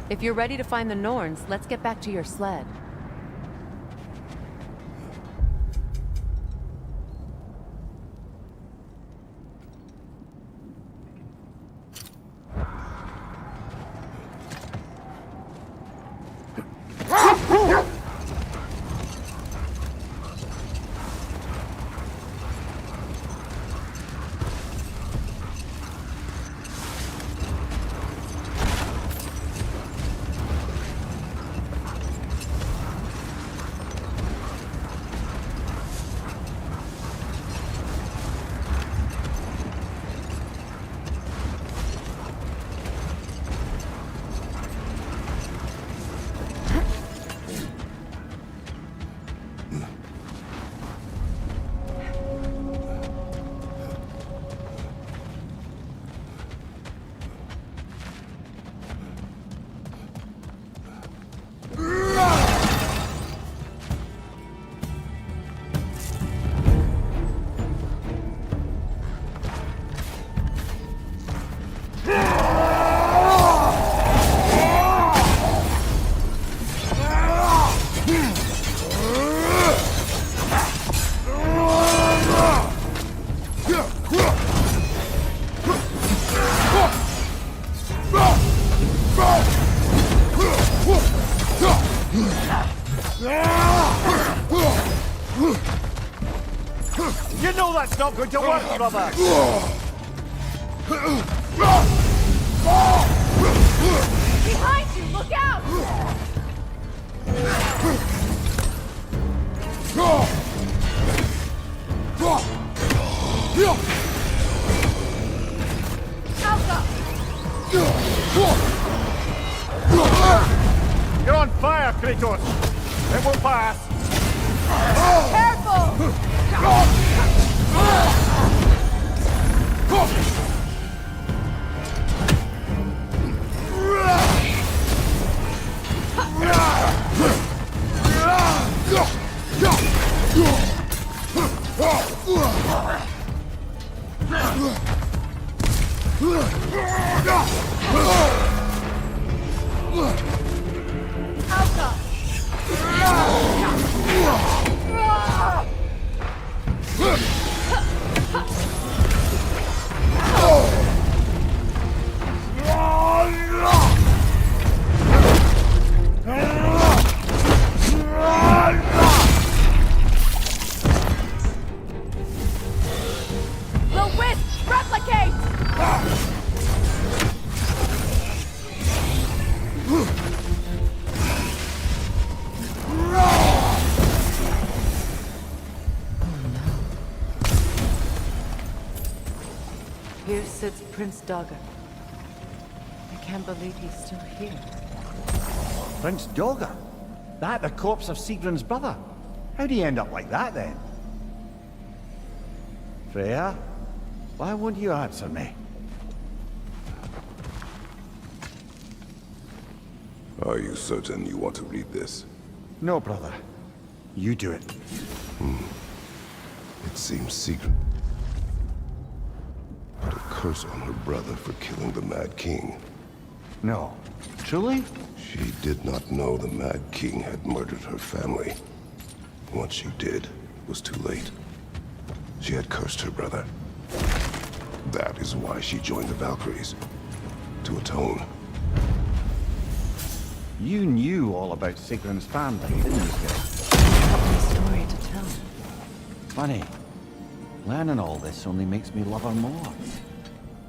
If you're ready to find the Norns, let's get back to your sled. You know that's not going to work, brother! Behind you! Look out! Alpha! You're on fire, Kratos! It will pass! Careful! The wisp! Replicate! Here sits Prince Dogger. I can't believe he's still here. Prince Dogger? That the corpse of Sigrun's brother? How'd he end up like that, then? Freya? Why won't you answer me? Are you certain you want to read this? No, brother. You do it. It seems Sigrun put a curse on her brother for killing the Mad King. No. Truly? She did not know the Mad King had murdered her family. Once she did, it was too late. She had cursed her brother. That is why she joined the Valkyries. To atone. You knew all about Sigrun's family, didn't you, Phil? What a story to tell. Funny. Learning all this only makes me love her more.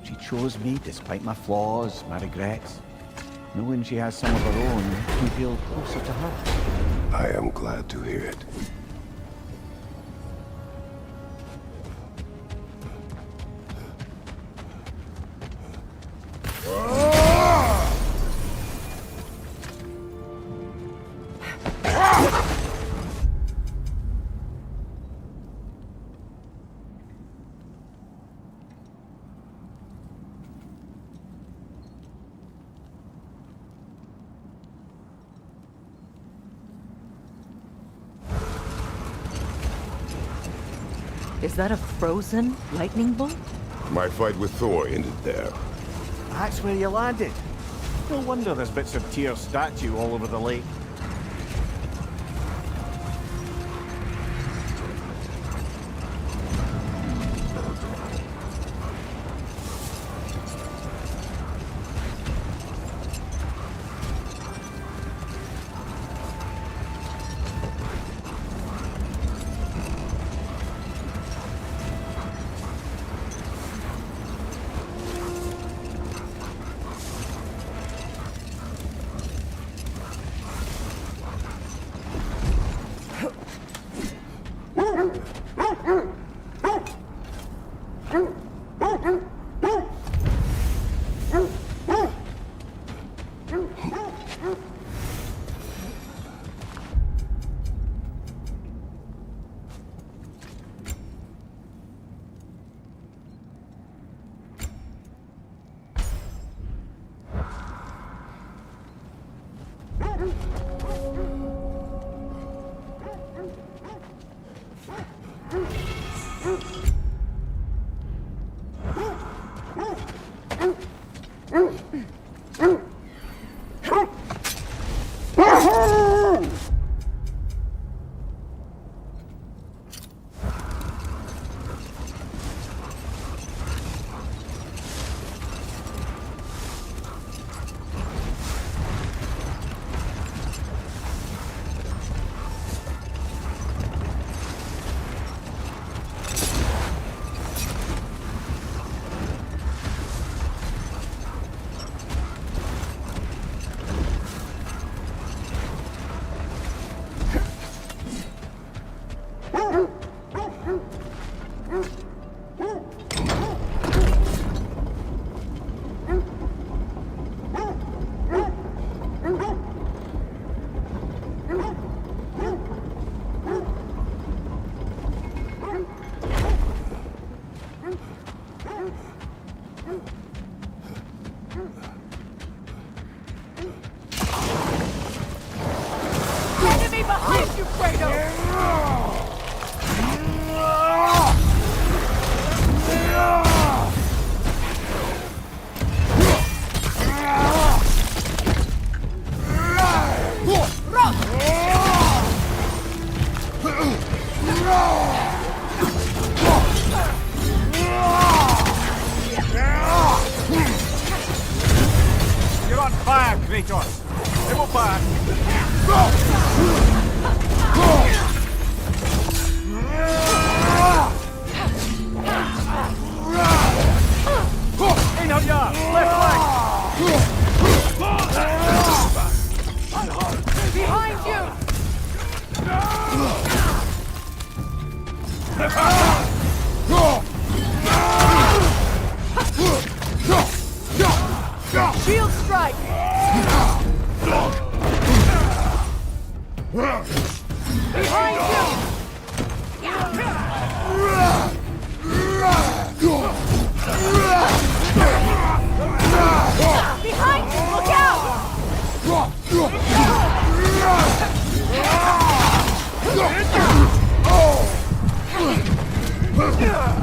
She chose me despite my flaws, my regrets. Knowing she has some of her own makes me feel closer to her. I am glad to hear it. Is that a frozen lightning bolt? My fight with Thor ended there. That's where you landed. No wonder there's bits of Tyr's statue all over the lake. Enemy behind you, Kratos! You're on fire, Kratos! They will back! In on ya! Left leg! Behind you! Shield strike! Behind you! Behind you! Look out!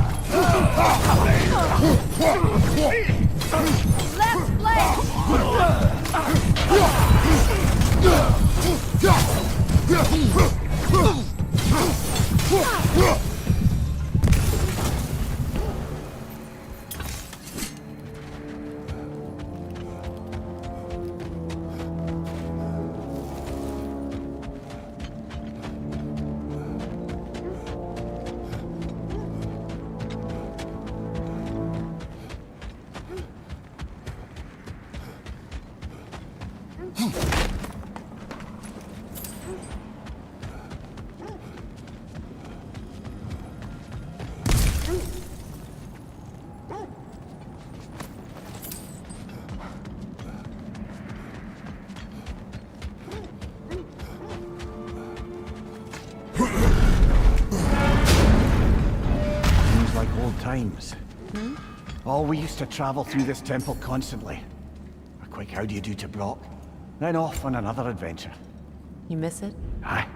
Left flank! Seems like old times. Oh, we used to travel through this temple constantly. A quick how do you do to Brock, then off on another adventure. You miss it? Aye.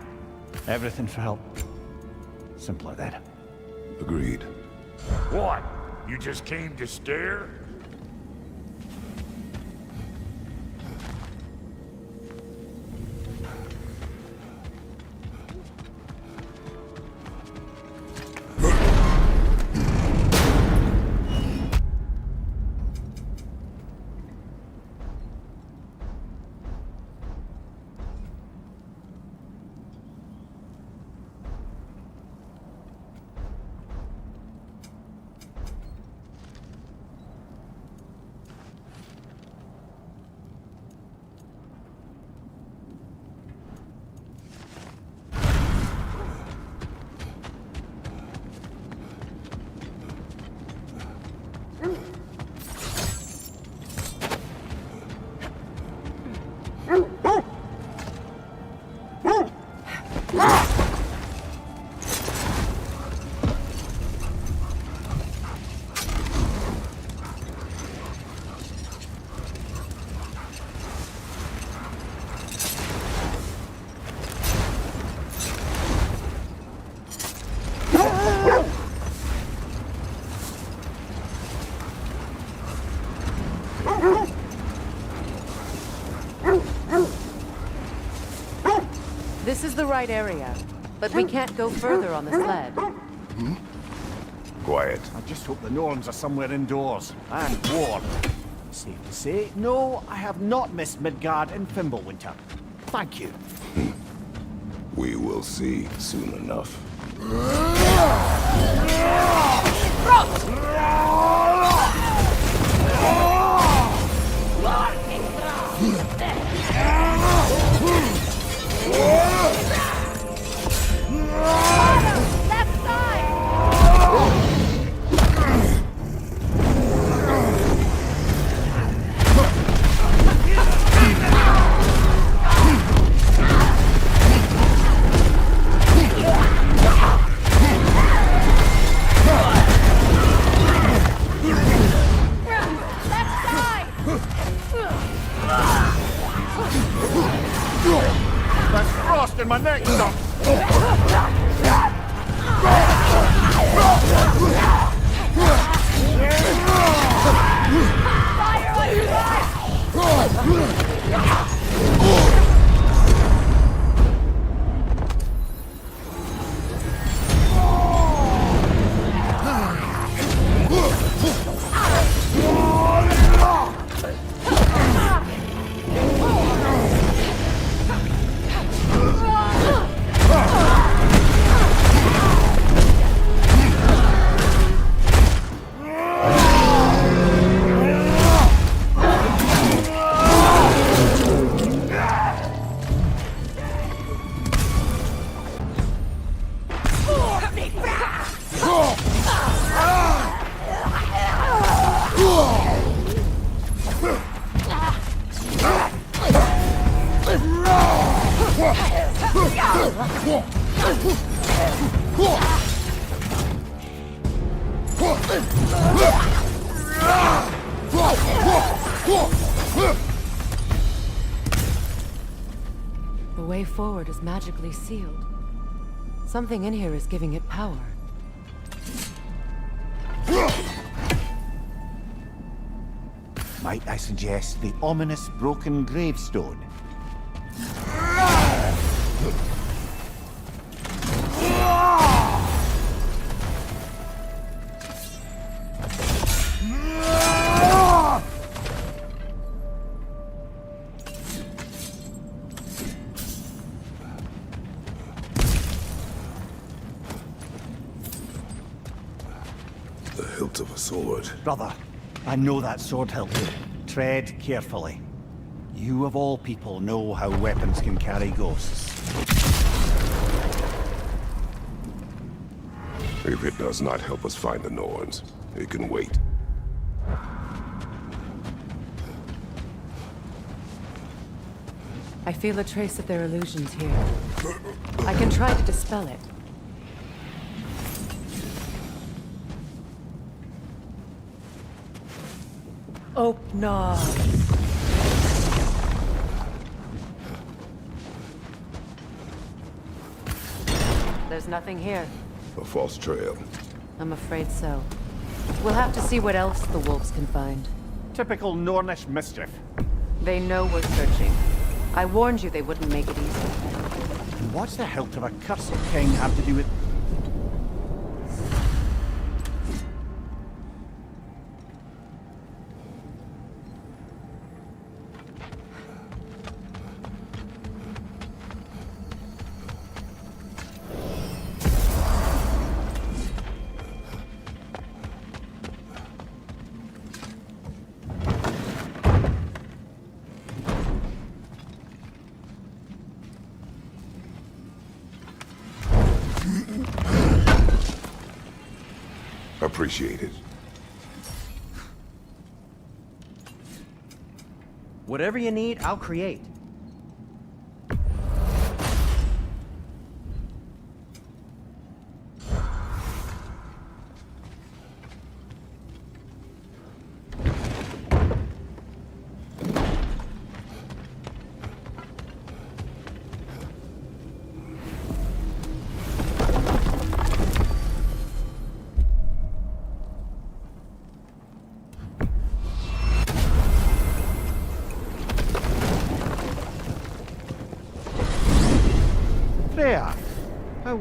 Everything felt simpler then. Agreed. What? You just came to stare? This is the right area, but we can't go further on the sled. Quiet. I just hope the Norns are somewhere indoors and warm. Safe to say, no, I have not missed Midgard and Fimbulwinter. Thank you. We will see soon enough. Left side! Left side! That's frost in my neck, son! Fire on your right! The way forward is magically sealed. Something in here is giving it power. Might I suggest the ominous broken gravestone? The hilt of a sword. Brother, I know that sword hilt. Tread carefully. You of all people know how weapons can carry ghosts. If it does not help us find the Norns, it can wait. I feel a trace of their illusions here. I can try to dispel it. Oh, no. There's nothing here. A false trail. I'm afraid so. We'll have to see what else the wolves can find. Typical Nornish mischief. They know we're searching. I warned you they wouldn't make it easy. And what's the hilt of a cursed king have to do with... Appreciate it. Whatever you need, I'll create.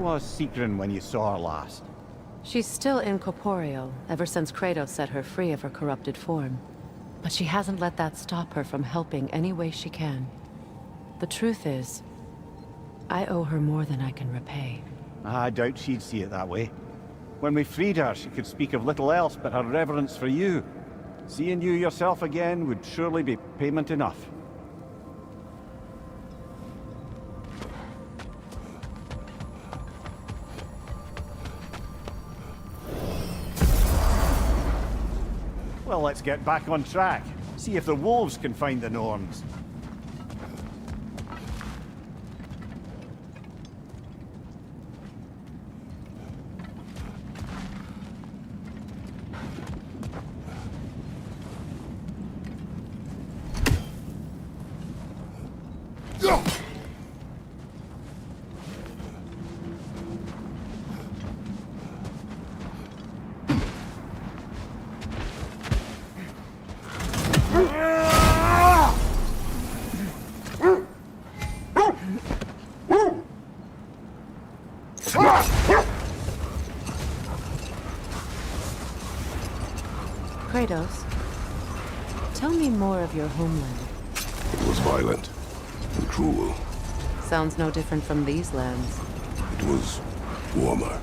was Secret when you saw her last? She's still incorporeal, ever since Kratos set her free of her corrupted form. But she hasn't let that stop her from helping any way she can. The truth is, I owe her more than I can repay. I doubt she'd see it that way. When we freed her, she could speak of little else but her reverence for you. Seeing you yourself again would surely be payment enough. Well, let's get back on track. See if the wolves can find the Norns. Kratos, tell me more of your homeland. It was violent and cruel. Sounds no different from these lands. It was warmer.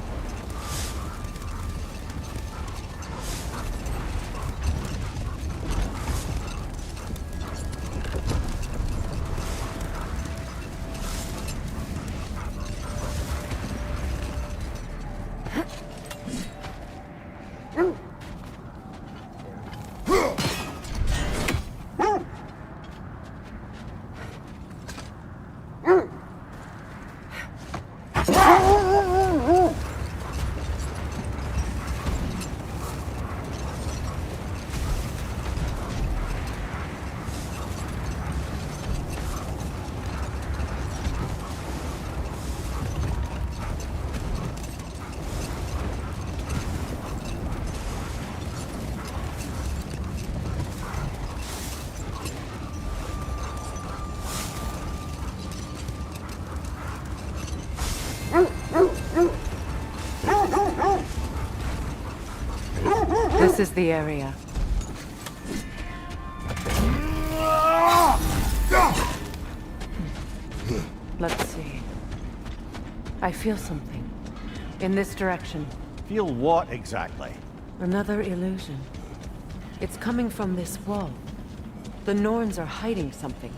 This is the area. Let's see. I feel something. In this direction. Feel what exactly? Another illusion. It's coming from this wall. The Norns are hiding something.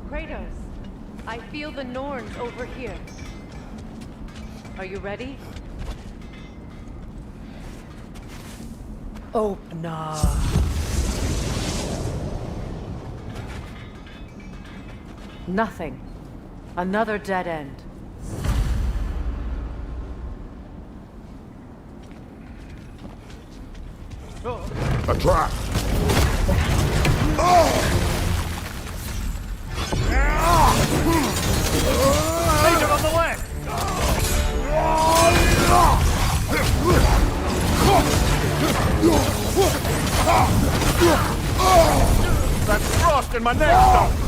Kratos, I feel the Norns over here. Are you ready? Open up. Nothing. Another dead end. A trap! Danger on the left! That's frost in my neck stuff!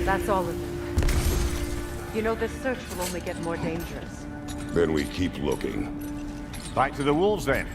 That's all of them. You know, this search will only get more dangerous. Then we keep looking. Back to the wolves then.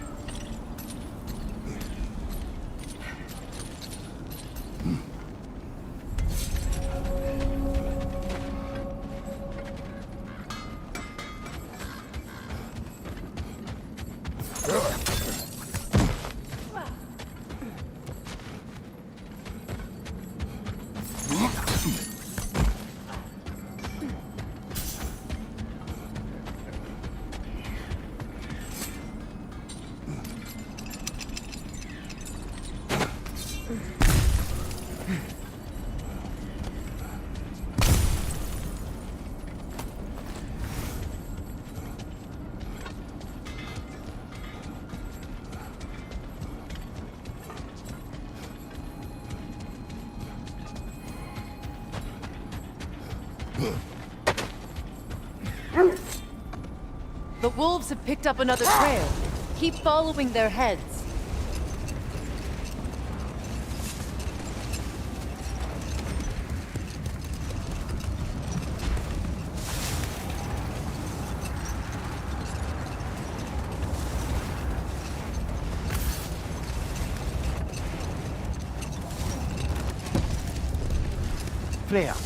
The wolves have picked up another trail. Keep following their heads. Freya,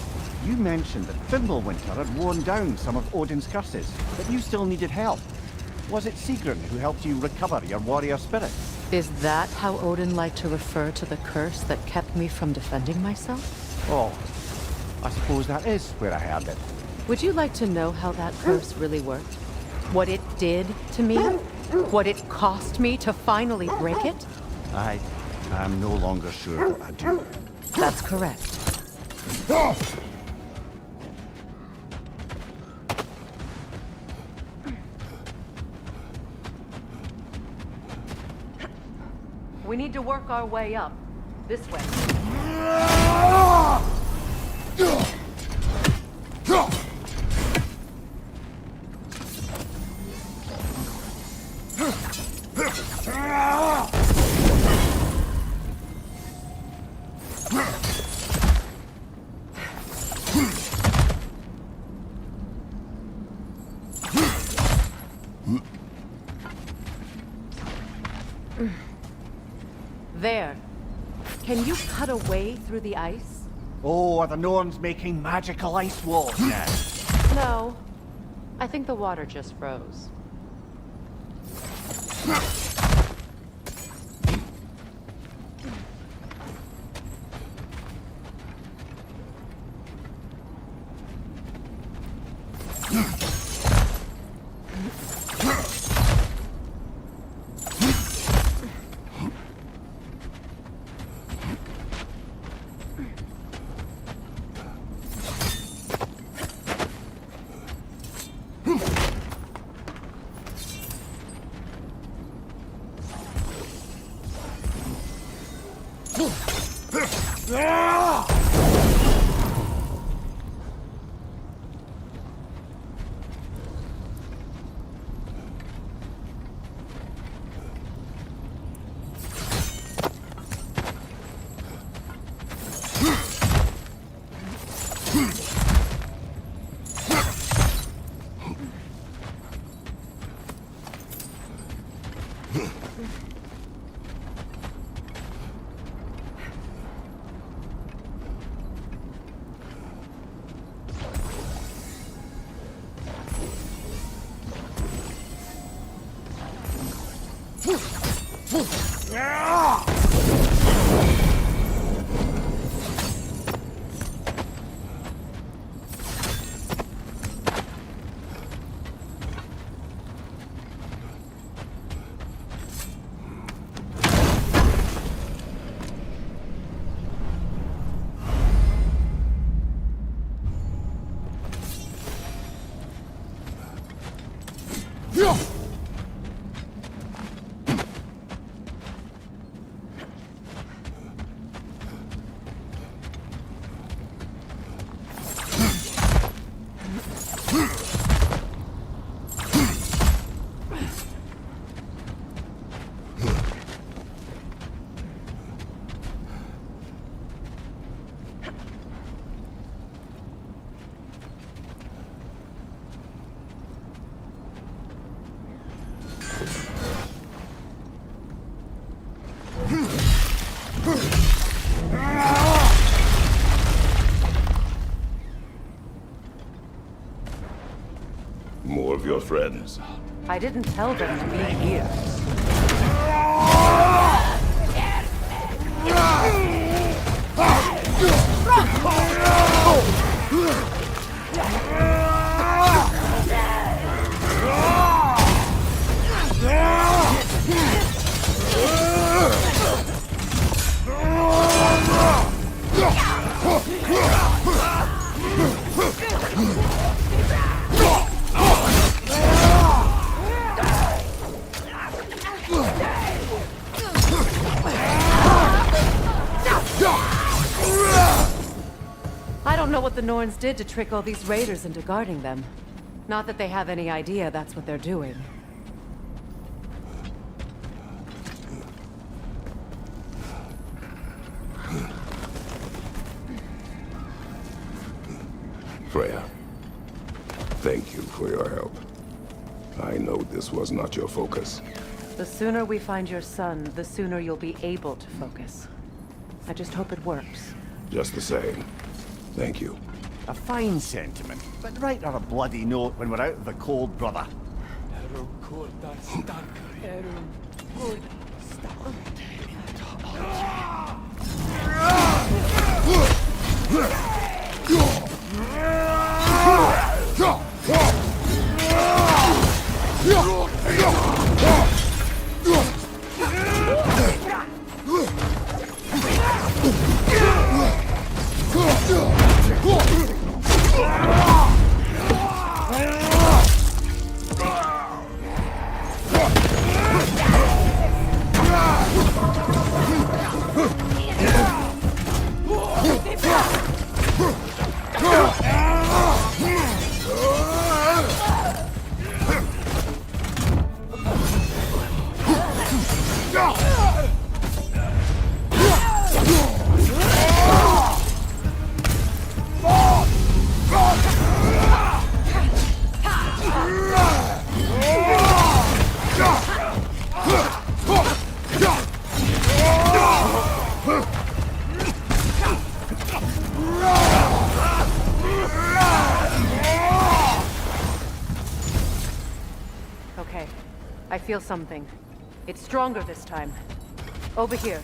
you mentioned that Fimbulwinter had worn down some of Odin's curses, but you still needed help. Was it Sigrun who helped you recover your warrior spirit? Is that how Odin liked to refer to the curse that kept me from defending myself? Oh, I suppose that is where I heard it. Would you like to know how that curse really worked? What it did to me? What it cost me to finally break it? I'm no longer sure that I do. That's correct. We need to work our way up. This way. There. Can you cut a way through the ice? Oh, are the Norns making magical ice walls now? No. I think the water just froze. More of your friends. I didn't tell them to be here. I don't know what the Norns did to trick all these raiders into guarding them. Not that they have any idea that's what they're doing. Freya, thank you for your help. I know this was not your focus. The sooner we find your son, the sooner you'll be able to focus. I just hope it works. Just the same, thank you. A fine sentiment, but write her a bloody note when we're out of the cold, brother. Okay, I feel something. It's stronger this time. Over here.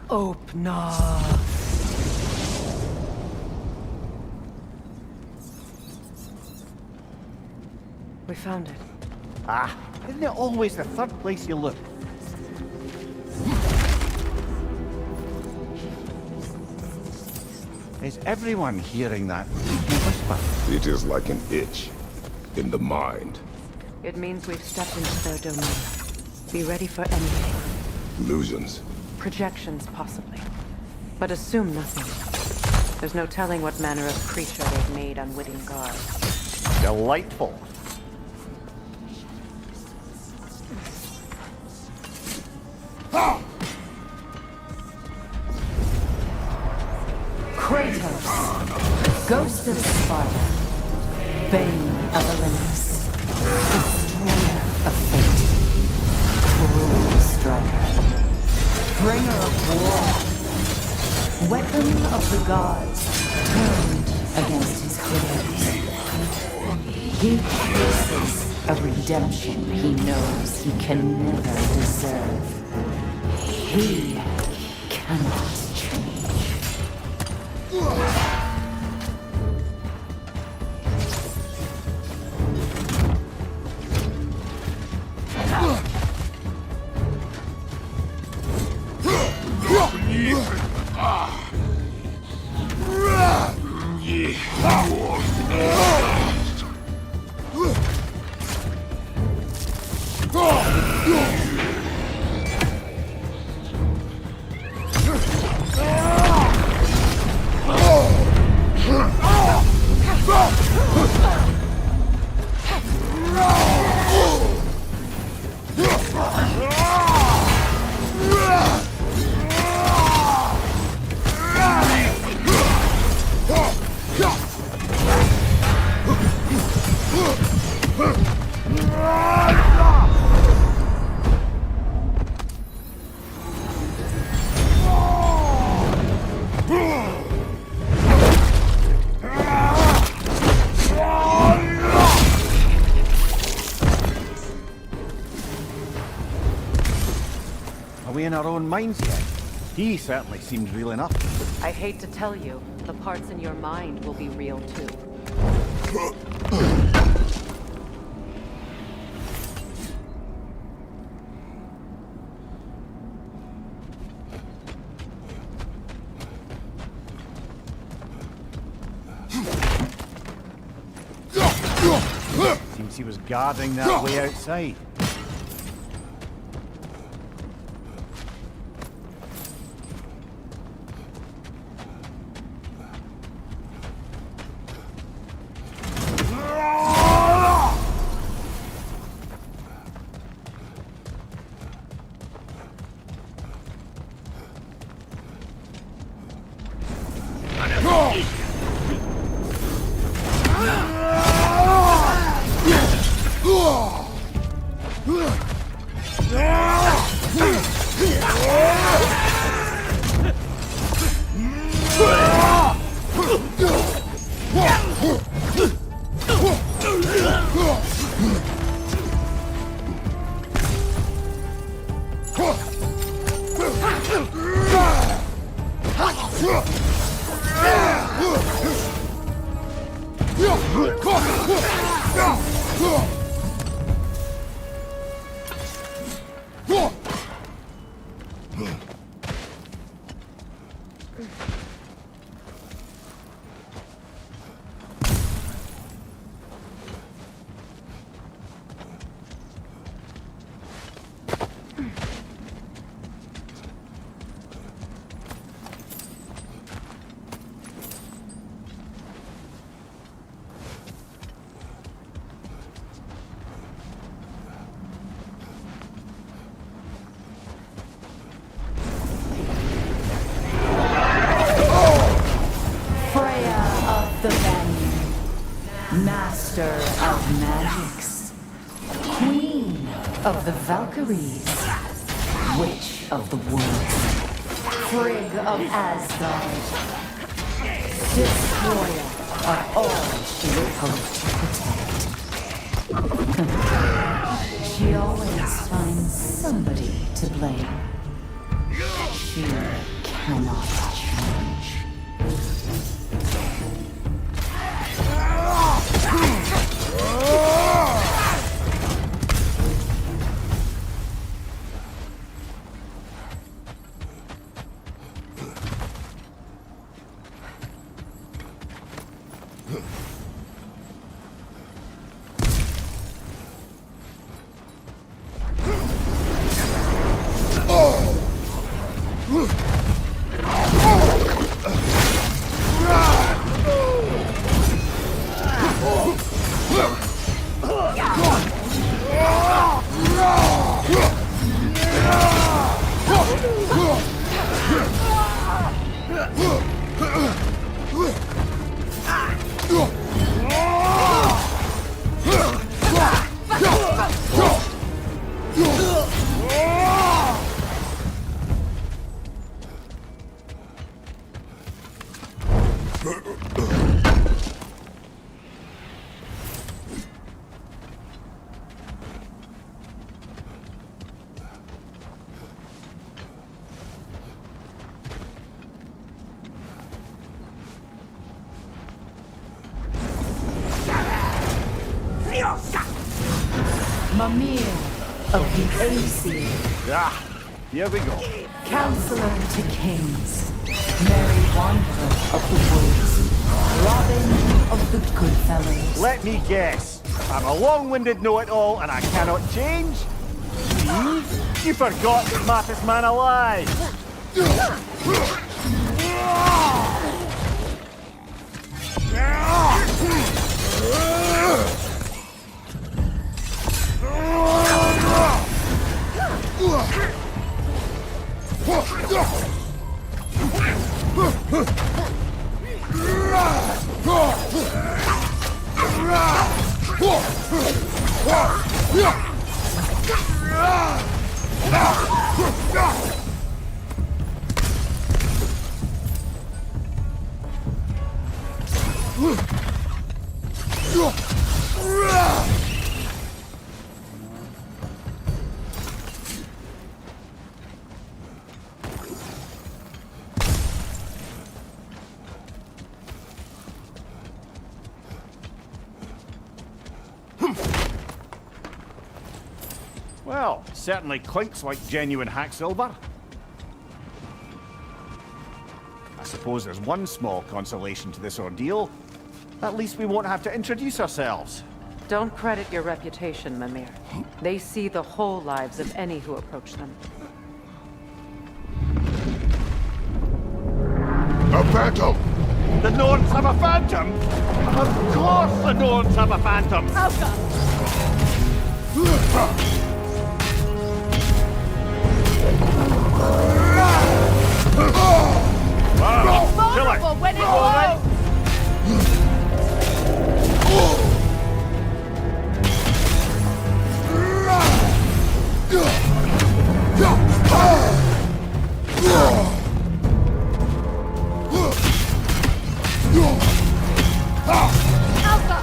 Opener. We found it. Ah, isn't it always the third place you look? Is everyone hearing that whisper? It is like an itch in the mind. It means we've stepped into their domain. Be ready for anything. Illusions. Projections, possibly. But assume nothing. There's no telling what manner of creature they've made unwitting guards. Delightful. Kratos, Ghost of Sparta, Bane of Olympus, Destroyer of Fate, Cruel Striker, Bringer of War, Weapon of the Gods, turned against his creators. He faces a redemption he knows he can never deserve. He cannot change. way in our own minds yet. He certainly seems real enough. I hate to tell you, the parts in your mind will be real too. Seems he was guarding that way outside. The Vanir, master of magics, queen of the Valkyries, witch of the woods, Frigg of Asgard, destroyer of all she hoped to protect. She always finds somebody to blame. She cannot change. Mimir of the AC. Ah, here we go. Counselor to kings, Merry Wanderer of the woods, Robin of the Goodfellows. Let me guess. I'm a long-winded know-it-all and I cannot change? See? You forgot the smartest man alive. Well, certainly clinks like genuine hack silver. I suppose there's one small consolation to this ordeal. At least we won't have to introduce ourselves. Don't credit your reputation, Mimir. They see the whole lives of any who approach them. A phantom! The Norns have a phantom? Of course the Norns have a phantom! Oh god! Wow, It's vulnerable when it blows! Alpha!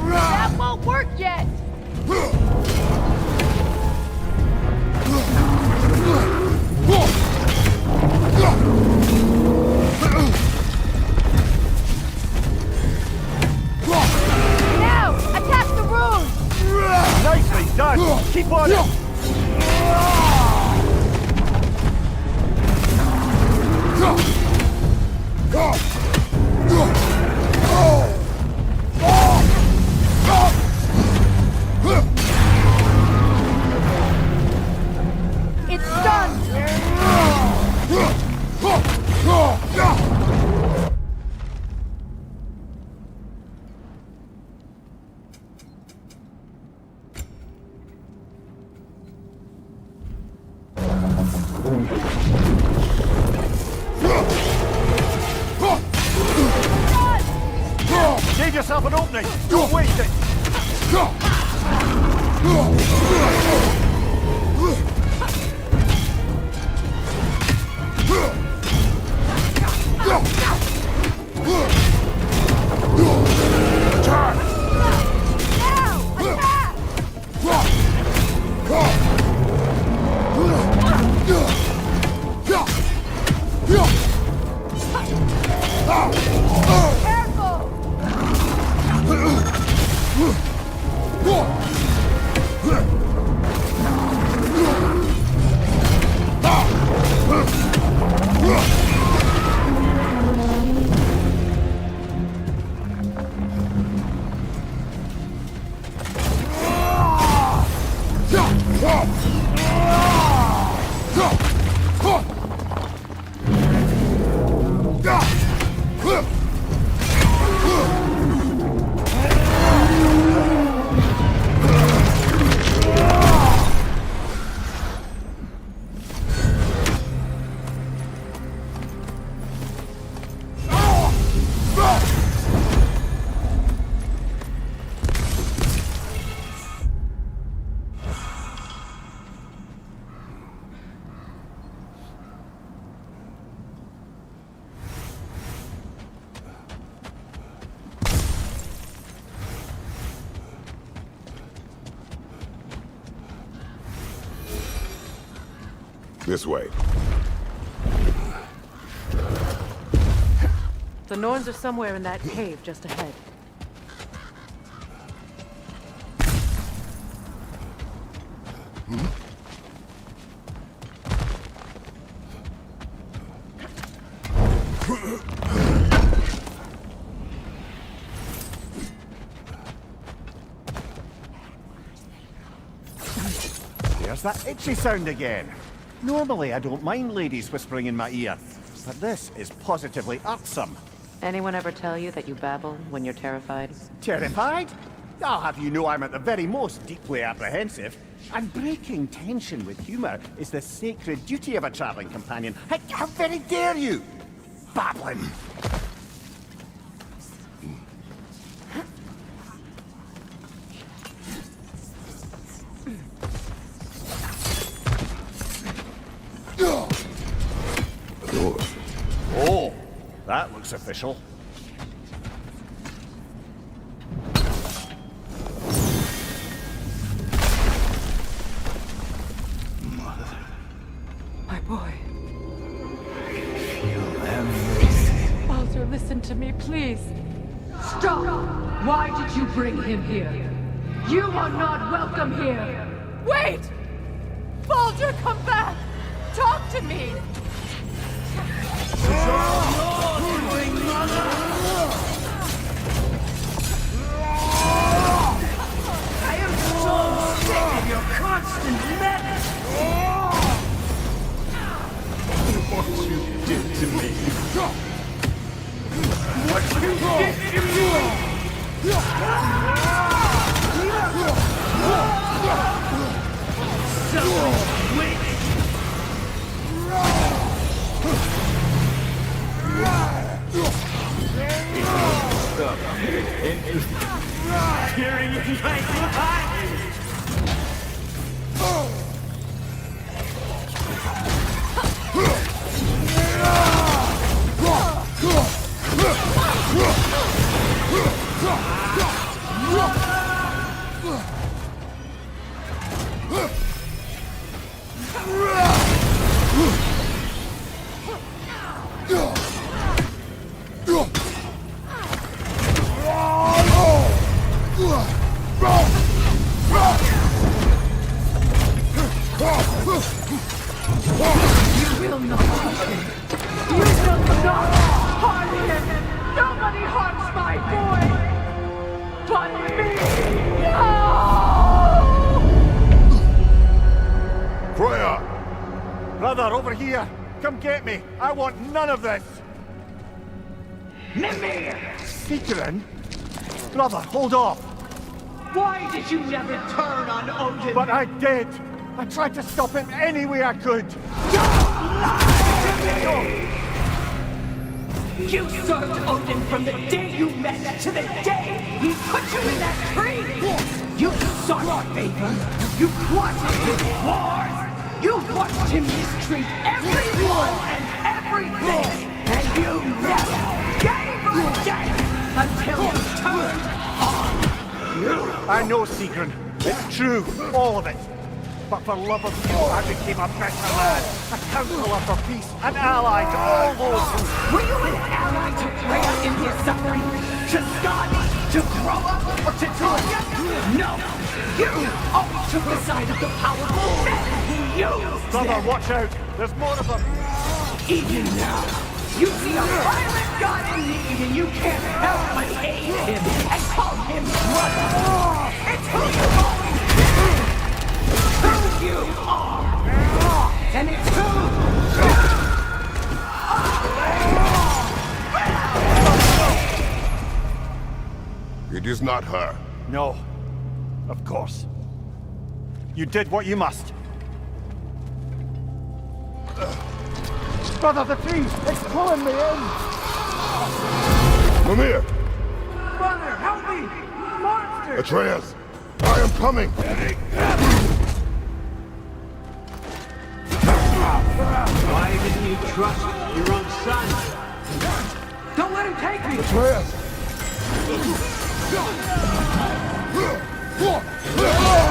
That won't work yet! Now! Attack the rune! Nicely done! Keep on it! It's done! Give yourself an opening! Don't waste it! Now! Attack! Careful! This way. The Norns are somewhere in that cave just ahead. There's that itchy sound again. Normally I don't mind ladies whispering in my ear, but this is positively irksome. Anyone ever tell you that you babble when you're terrified? Terrified? I'll have you know I'm at the very most deeply apprehensive. And breaking tension with humour is the sacred duty of a travelling companion. How very dare you! Babbling! Oh, that looks official. My boy. Feel them listen to me, please. Stop! Why did you bring him here? You are not welcome here! Wait! Baldur, come back! Talk to me! I am so sick of your constant menace! What you did to me. What you did to me! So quick! Stop. Hearing you like You will not touch him! You will not harm him! Nobody harms my boy! But me! No! Freya! Brother, over here! Come get me! I want none of this! Mimir! Sigrun? Brother, hold off! Why did you never turn on Odin? But I did! I tried to stop him any way I could! You served Odin from the day you met to the day he put you in that tree! You sought favor, you plotted his wars, you watched him mistreat everyone and everything, and you never gave a damn until you turned on you! I know, Sigrun. It's true, all of it. But for love of you, I became a better man, a counselor for peace, an ally to all those who... Were you an ally to Freya in his suffering? To Scott? To grow up? Or to Troya? No! You always took the side of the powerful men who used Brother, them. watch out! There's more of them! Even now, you see a violent god in need and you can't help but hate him and call him brother. It's who you've always been! Who you are! And it's who It is not her. No. Of course. You did what you must. Brother, the tree! It's pulling me in! Mimir! Brother, help me! Monster! Atreus! I am coming! Why didn't you trust your own son? Don't let him take me! Atreus!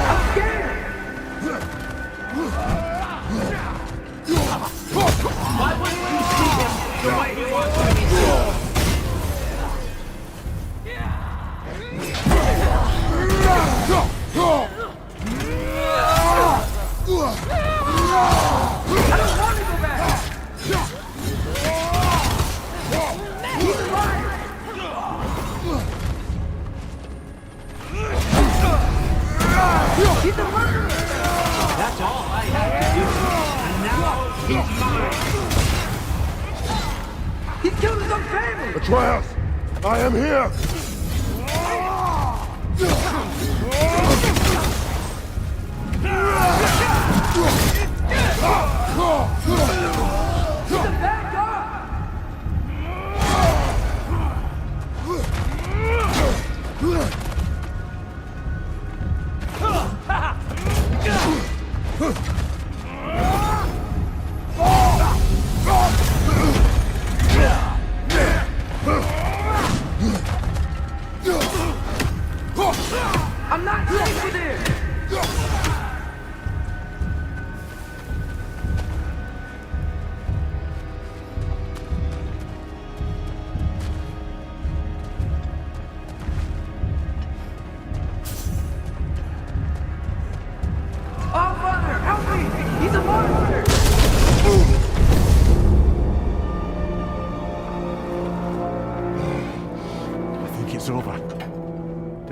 I'm scared! Why wouldn't you see him the way he wants to be seen? I don't want to go back! He's alive! He's a murderer! That's all I had to do. And now he's mine. He killed his own family! Atreus! I am here! He's a bad guy! I'm not safe with him!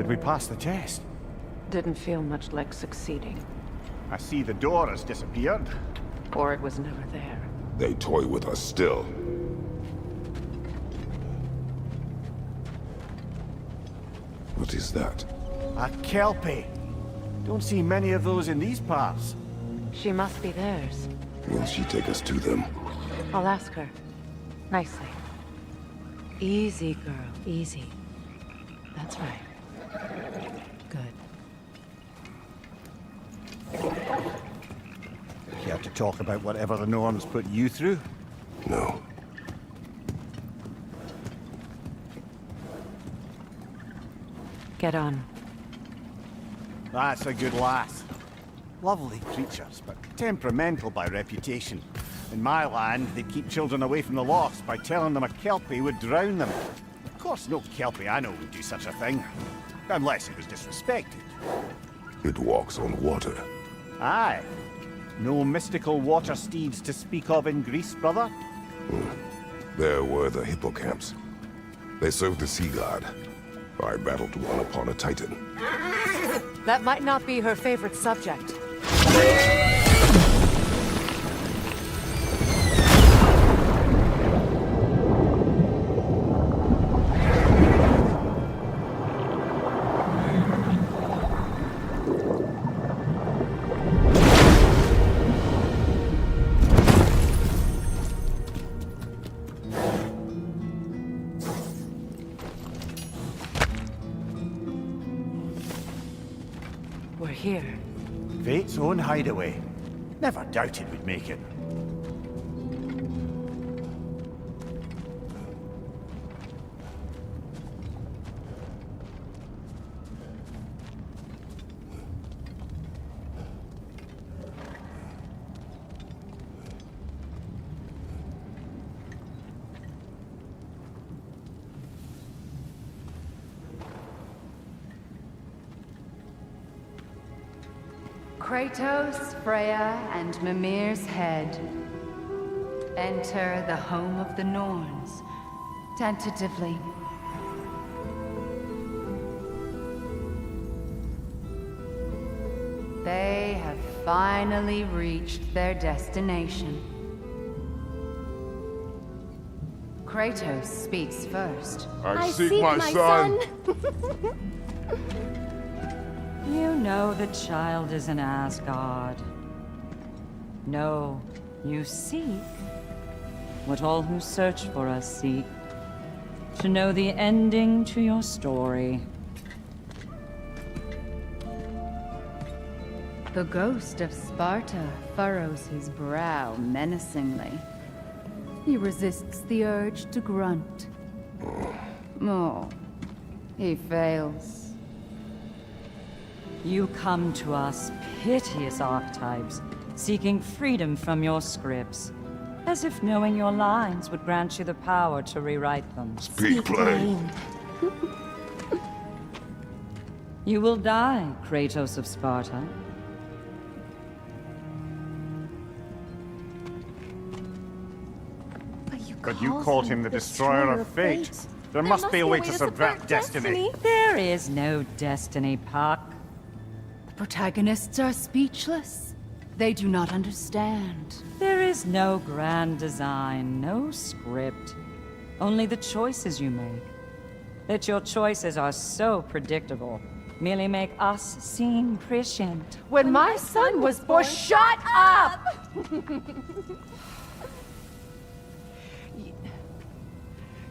did we pass the test? Didn't feel much like succeeding. I see the door has disappeared. Or it was never there. They toy with us still. What is that? A Kelpie. Don't see many of those in these parts. She must be theirs. Will she take us to them? I'll ask her. Nicely. Easy, girl. Easy. That's right. Good. Care to talk about whatever the Norns put you through? No. Get on. That's a good lass. Lovely creatures, but temperamental by reputation. In my land, they'd keep children away from the lofts by telling them a Kelpie would drown them. Of course, no Kelpie I know would do such a thing. Unless it was disrespected. It walks on water. Aye. No mystical water steeds to speak of in Greece, brother? There were the hippocamps. They served the sea god. I battled one upon a titan. That might not be her favorite subject. We're here. Fate's own hideaway. Never doubted we'd make it. Kratos, Freya, and Mimir's head. Enter the home of the Norns, tentatively. They have finally reached their destination. Kratos speaks first. I seek my son! You know the child is in Asgard. No, you seek what all who search for us seek. To know the ending to your story. The ghost of Sparta furrows his brow menacingly. He resists the urge to grunt. Oh, he fails. You come to us, piteous archetypes, seeking freedom from your scripts. As if knowing your lines would grant you the power to rewrite them. Speak plain. You will die, Kratos of Sparta. But you called him the destroyer of fate. There must be a way to subvert destiny. There is no destiny, Puck. The protagonists are speechless. They do not understand. There is no grand design, no script. Only the choices you make. That your choices are so predictable, merely make us seem prescient. When my son was born, shut up!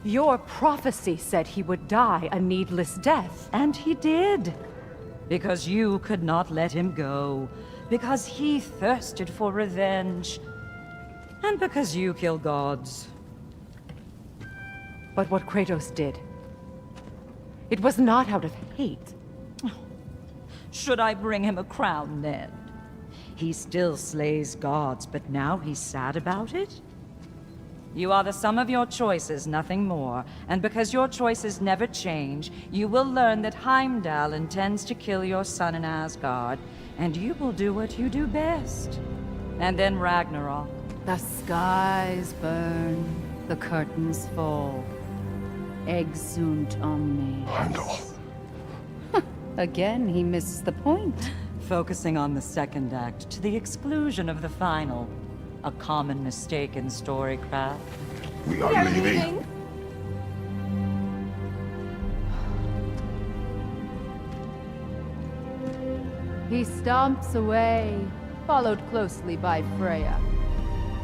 Your prophecy said he would die a needless death. And he did. Because you could not let him go. Because he thirsted for revenge. And because you kill gods. But what Kratos did, it was not out of hate. Should I bring him a crown then? He still slays gods, but now he's sad about it? You are the sum of your choices, nothing more. And because your choices never change, you will learn that Heimdall intends to kill your son in Asgard, and you will do what you do best. And then Ragnarok. The skies burn, the curtains fall. Exunt omnes. Heimdall. Again, he misses the point. Focusing on the second act to the exclusion of the final. A common mistake in storycraft. We are leaving. He stomps away, followed closely by Freya.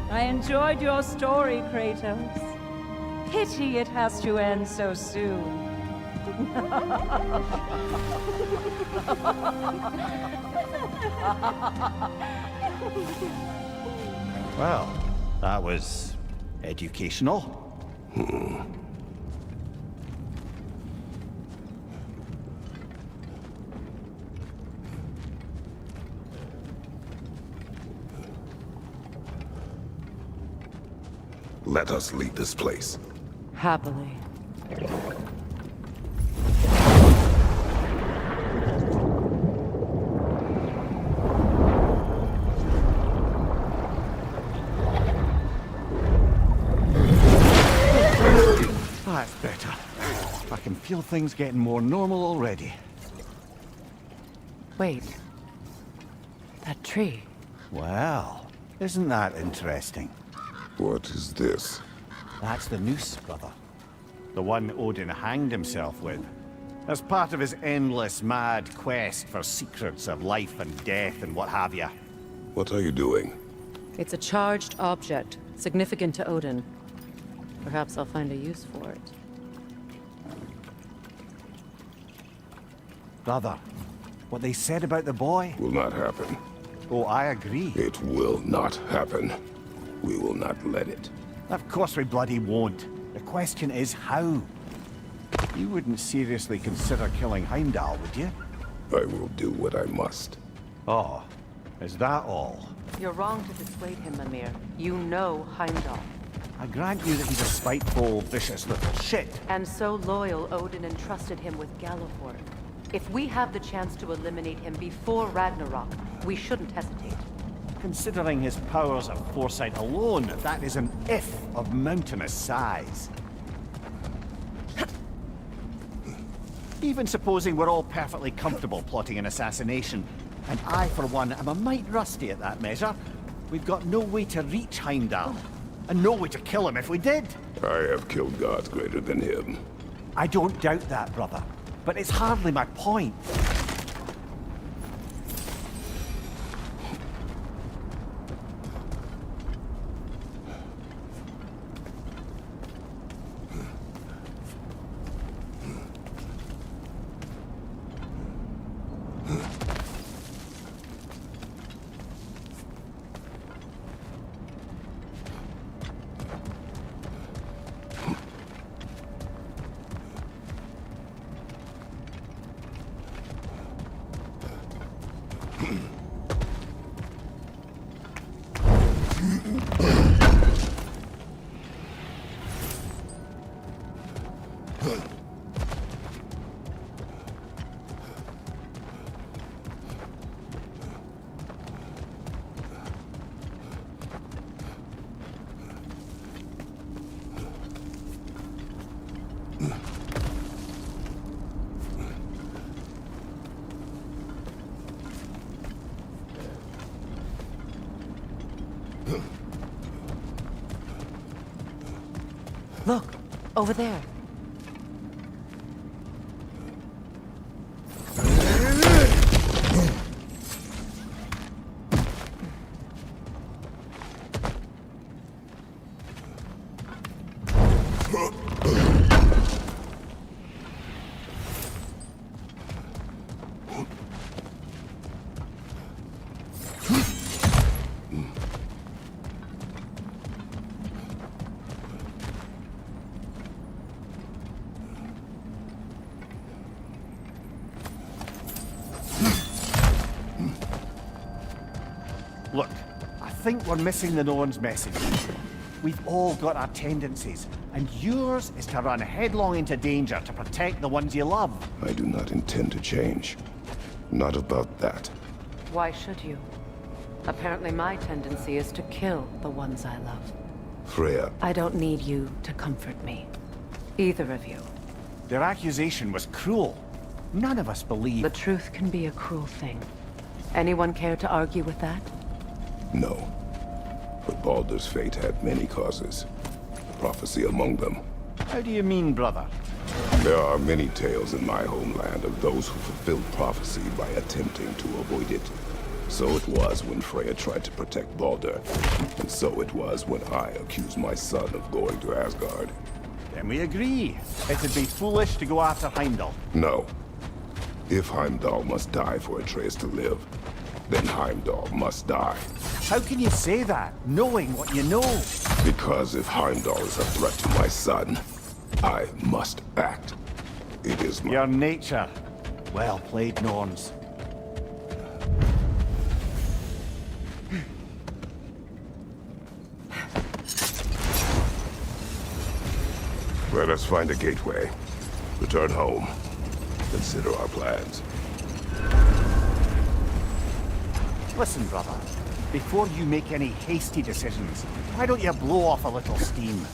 I enjoyed your story, Kratos. Pity it has to end so soon. Well, that was educational. Let us leave this place. Happily. That's better. I can feel things getting more normal already. Wait. That tree. Well, isn't that interesting? What is this? That's the noose, brother. The one Odin hanged himself with. As part of his endless, mad quest for secrets of life and death and what have you. What are you doing? It's a charged object, significant to Odin. Perhaps I'll find a use for it. Brother, what they said about the boy? Will not happen. Oh, I agree. It will not happen. We will not let it. Of course we bloody won't. The question is how. You wouldn't seriously consider killing Heimdall, would you? I will do what I must. Oh, is that all? You're wrong to dissuade him, Mimir. You know Heimdall. I grant you that he's a spiteful, vicious little shit. And so loyal, Odin entrusted him with Galliford. If we have the chance to eliminate him before Ragnarok, we shouldn't hesitate. Considering his powers of foresight alone, that is an if of mountainous size. Even supposing we're all perfectly comfortable plotting an assassination, and I, for one, am a mite rusty at that measure, we've got no way to reach Heimdall, and no way to kill him if we did. I have killed gods greater than him. I don't doubt that, brother, but it's hardly my point. Look, over there. Look, I think we're missing the no-one's message. We've all got our tendencies, and yours is to run headlong into danger to protect the ones you love. I do not intend to change. Not about that. Why should you? Apparently my tendency is to kill the ones I love. Freya, I don't need you to comfort me. Either of you. Their accusation was cruel. None of us believe... The truth can be a cruel thing. Anyone care to argue with that? No. But Baldur's fate had many causes. Prophecy among them. How do you mean, brother? There are many tales in my homeland of those who fulfilled prophecy by attempting to avoid it. So it was when Freya tried to protect Baldur, and so it was when I accused my son of going to Asgard. Then we agree. It'd be foolish to go after Heimdall. No. If Heimdall must die for Atreus to live, then Heimdall must die. How can you say that, knowing what you know? Because if Heimdall is a threat to my son, I must act. It is my... Your nature. Well played, Norns. Let us find a gateway. Return home. Consider our plans. Listen, brother. Before you make any hasty decisions, why don't you blow off a little steam?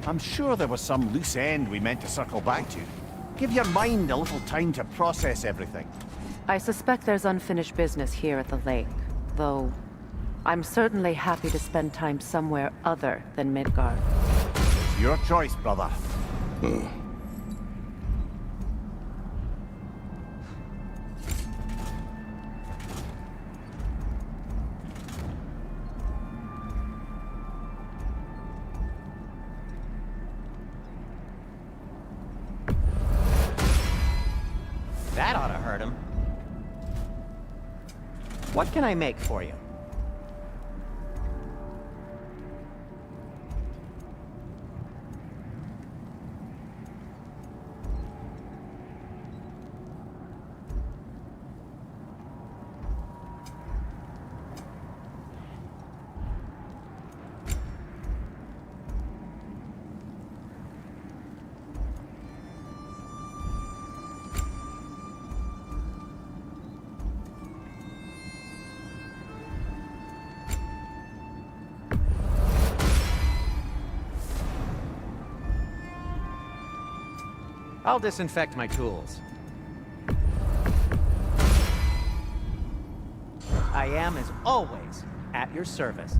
I'm sure there was some loose end we meant to circle back to. Give your mind a little time to process everything. I suspect there's unfinished business here at the lake, though I'm certainly happy to spend time somewhere other than Midgard. Your choice, brother. That ought to hurt him. What can I make for you? I'll disinfect my tools. I am, as always, at your service.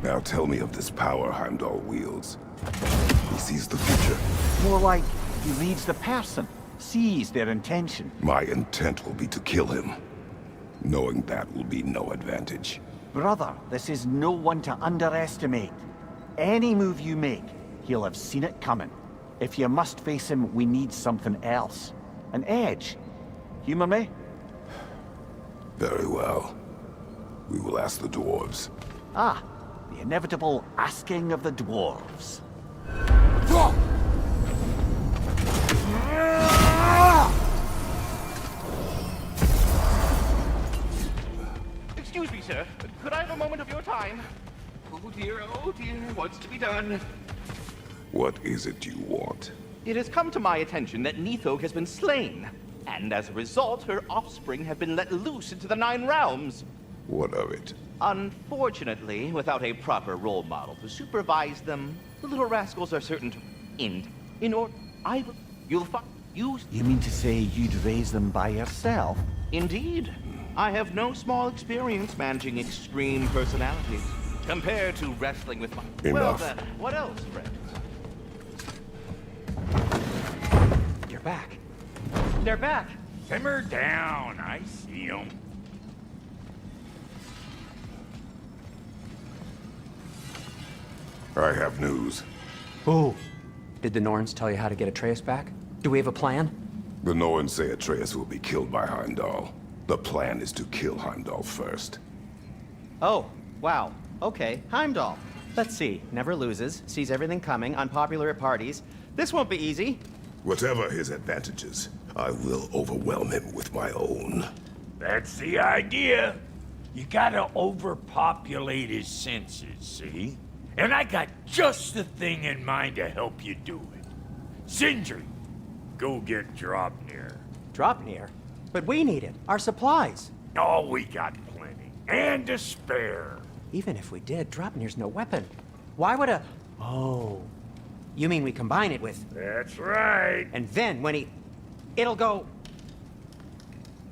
Now tell me of this power Heimdall wields. He sees the future. More like he reads the person, sees their intention. My intent will be to kill him. Knowing that will be no advantage. Brother, this is no one to underestimate. Any move you make, he'll have seen it coming. If you must face him, we need something else. An edge. Humor me? Very well. We will ask the dwarves. Ah, the inevitable asking of the dwarves. Excuse me, sir. Could I have a moment of your time? Oh dear, what's to be done? What is it you want? It has come to my attention that Nithog has been slain, and as a result, her offspring have been let loose into the Nine Realms. What of it? Unfortunately, without a proper role model to supervise them, the little rascals are certain to end. You'll find You mean to say you'd raise them by yourself? Indeed. I have no small experience managing extreme personalities. Compared to wrestling with my... Enough. Well then, what else, Fred? You're back. They're back. Simmer down. I see them. I have news. Ooh. Did the Norns tell you how to get Atreus back? Do we have a plan? The Norns say Atreus will be killed by Heimdall. The plan is to kill Heimdall first. Oh, wow. Okay, Heimdall. Let's see. Never loses, sees everything coming, unpopular at parties. This won't be easy. Whatever his advantages, I will overwhelm him with my own. That's the idea. You gotta overpopulate his senses, see? And I got just the thing in mind to help you do it. Sindri, go get Draupnir. Draupnir? But we need it. Our supplies. Oh, we got plenty. And to spare. Even if we did, Draupnir's no weapon. Why would a... Oh. You mean we combine it with... That's right. And then when he... It'll go...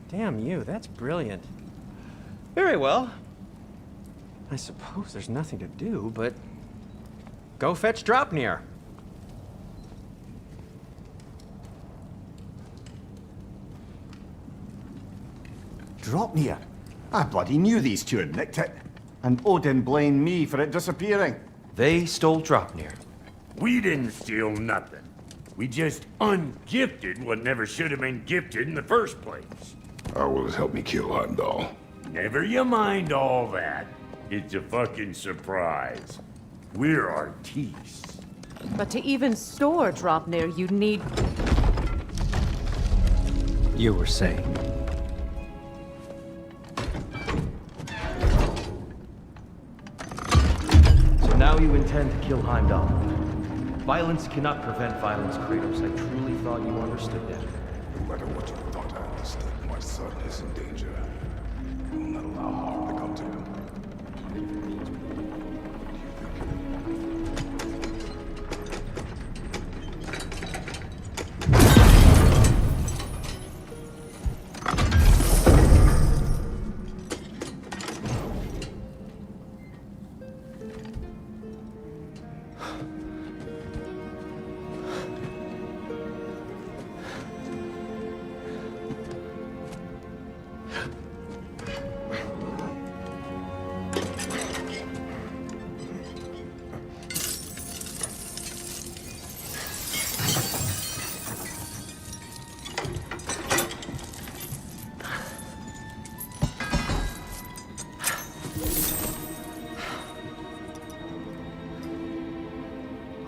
Damn you, that's brilliant. Very well. I suppose there's nothing to do, but... Go fetch Draupnir. Draupnir? I bloody knew these two had nicked it. And Odin blamed me for it disappearing. They stole Draupnir. We didn't steal nothing. We just ungifted what never should have been gifted in the first place. How will it help me kill Heimdall? Never you mind all that. It's a fucking surprise. We're artistes. But to even store Draupnir, you'd need... You were saying... So now you intend to kill Heimdall. Violence cannot prevent violence, Kratos. I truly thought you understood that. No matter what you thought I understood, my son is in danger. I will not allow harm to come to him.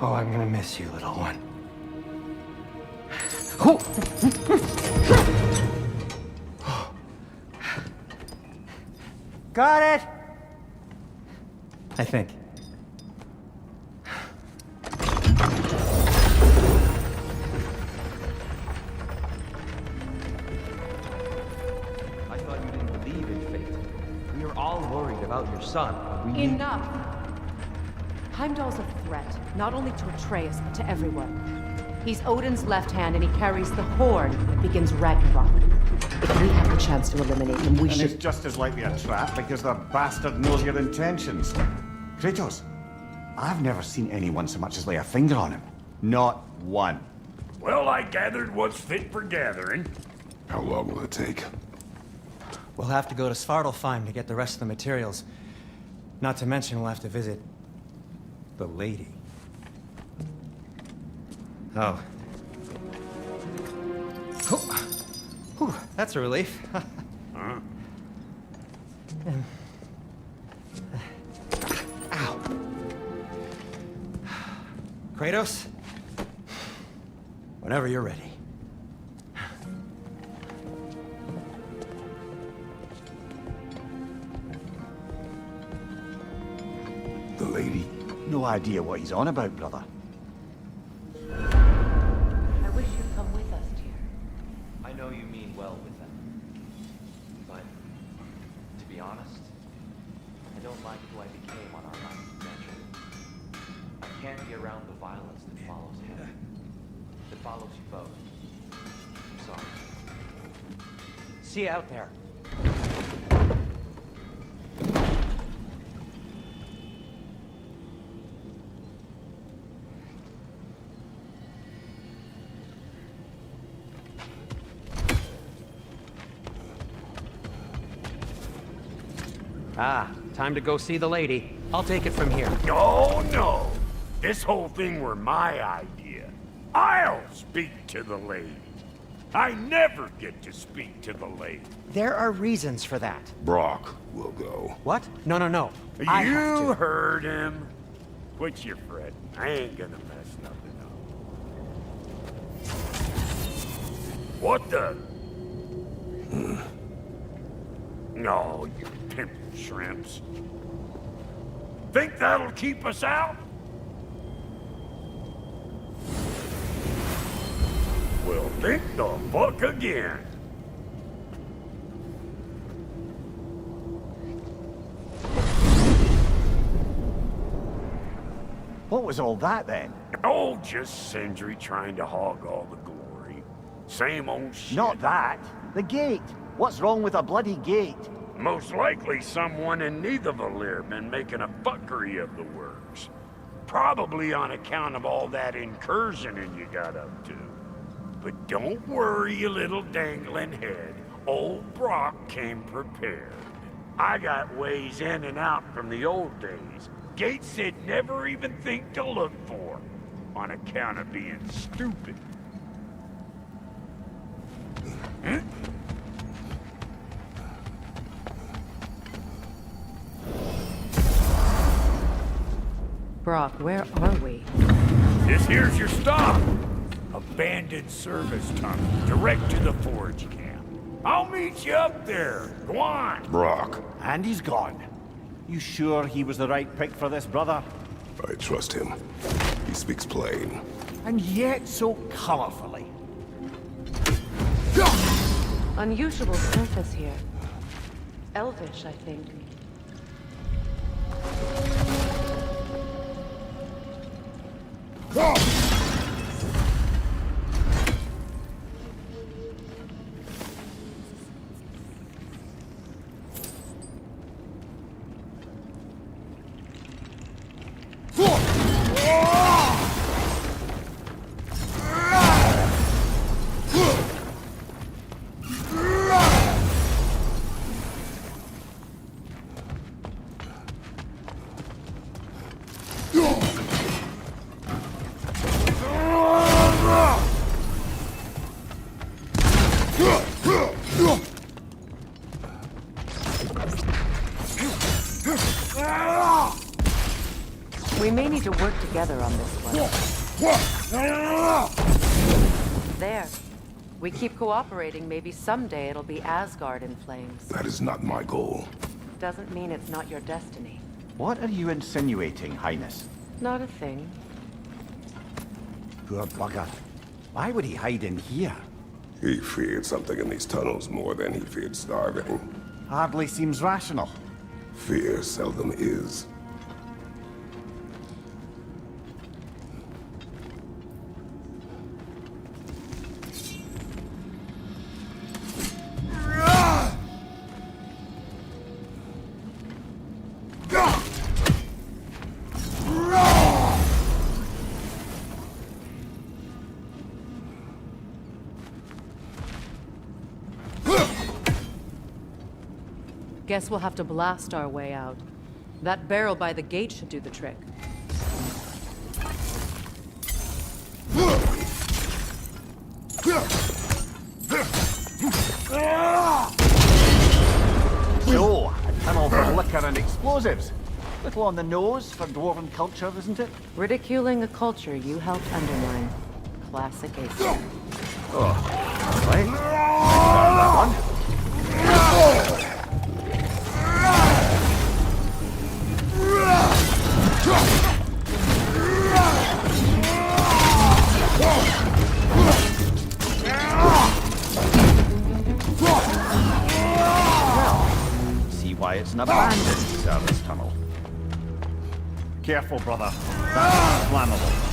Oh, I'm gonna miss you, little one. Got it! I think. I thought you didn't believe in fate. We are all worried about your son. We need... Enough! Heimdall's a threat, not only to Atreus, but to everyone. He's Odin's left hand, and he carries the horn that begins Ragnarok. If we have the chance to eliminate him, we And should... it's just as likely a trap because the bastard knows your intentions. Kratos, I've never seen anyone so much as lay a finger on him. Not one. Well, I gathered what's fit for gathering. How long will it take? We'll have to go to Svartalfheim to get the rest of the materials. Not to mention we'll have to visit... the lady. Oh. Whew, that's a relief. Huh? Ow. Kratos? Whenever you're ready. The lady? No idea what he's on about, brother. I wish you'd come with us, dear. I know you mean well with them. But, to be honest, don't like who I became on our last adventure. I can't be around the violence that follows him. That follows you both. I'm sorry. See you out there. Ah, time to go see the lady. I'll take it from here. No, no. This whole thing were my idea. I'll speak to the lady. I never get to speak to the lady. There are reasons for that. Brock will go. What? No, no, no. I have You to. heard him. Quit your fretting. I ain't gonna mess nothing up. What the? No, you pimp shrimps. Think that'll keep us out? Well, think the fuck again. What was all that then? Oh, just Sindri trying to hog all the glory. Same old shit. Not that. The gate. What's wrong with a bloody gate? Most likely someone in Nidavellir been making a fuckery of the works. Probably on account of all that incursioning you got up to. But don't worry, you little dangling head. Old Brock came prepared. I got ways in and out from the old days. Gates he'd never even think to look for, on account of being stupid. Huh? Brock, where are we? This here's your stop. Abandoned service tunnel, direct to the forge camp. I'll meet you up there. Go on. Brock, And he's gone. You sure he was the right pick for this, brother? I trust him. He speaks plain. And yet so colorfully. Unusual surface here. Elvish, I think. We may need to work together on this one. There. We keep cooperating, maybe someday it'll be Asgard in flames. That is not my goal. Doesn't mean it's not your destiny. What are you insinuating, Highness? Not a thing. Poor bugger. Why would he hide in here? He feared something in these tunnels more than he feared starving. Hardly seems rational. Fear seldom is. Guess we'll have to blast our way out. That barrel by the gate should do the trick. So, a tunnel for liquor and explosives. Little on the nose for dwarven culture, isn't it? Ridiculing a culture you helped undermine. Classic ace. Right. That one. why it's an abandoned service tunnel. Careful, brother. That's flammable.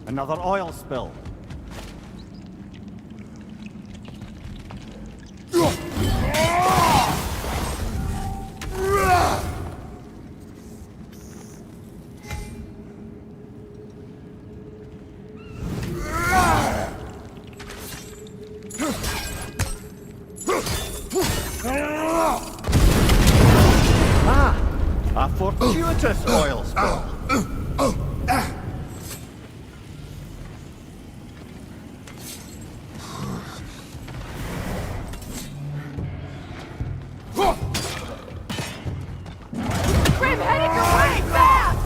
Another oil spill. A fortuitous oil spill. Grim heading your way fast!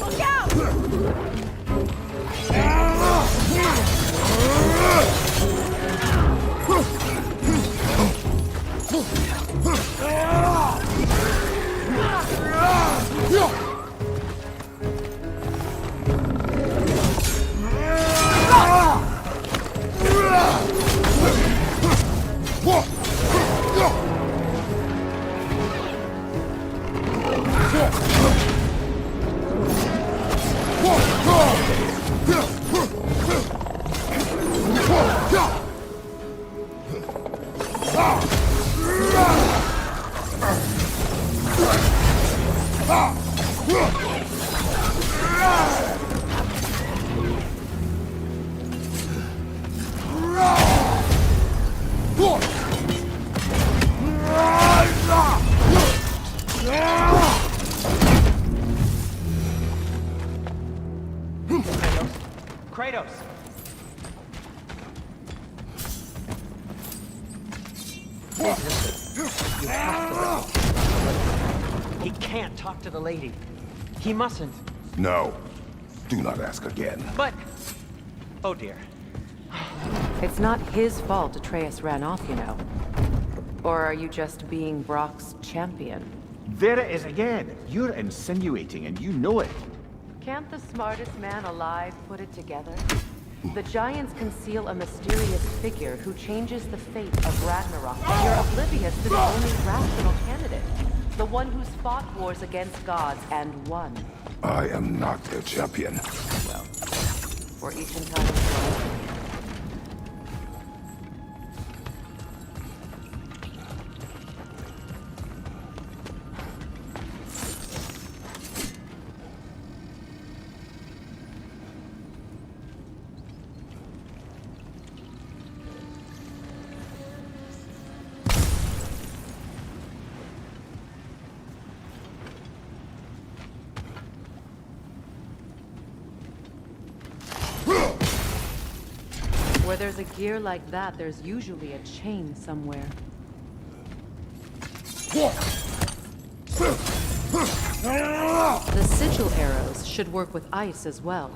Look out! Kratos! You have to He can't talk to the lady. He mustn't. No. Do not ask again. But... Oh dear. It's not his fault Atreus ran off, you know. Or are you just being Brock's champion? There it is again. You're insinuating and you know it. Can't the smartest man alive put it together? The Giants conceal a mysterious figure who changes the fate of Ragnarok, and you're oblivious to the only rational candidate. The one who's fought wars against gods and won. I am not their champion. Well, for each in time as well. Where there's a gear like that, there's usually a chain somewhere. The sigil arrows should work with ice as well.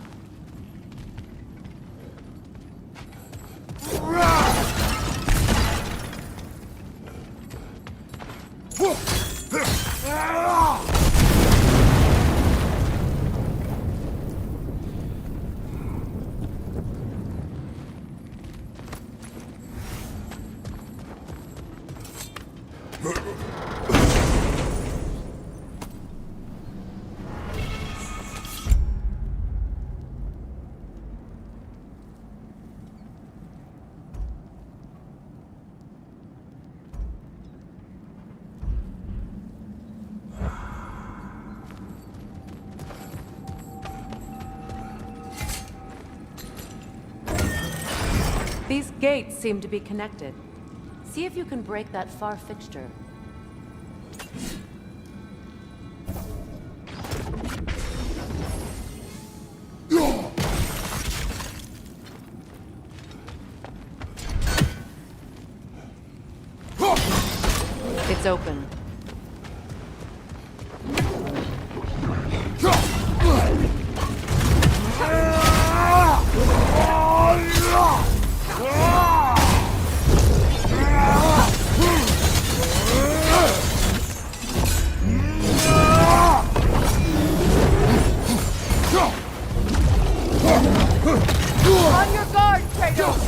These gates seem to be connected. See if you can break that far fixture. It's open. On your guard, Kratos!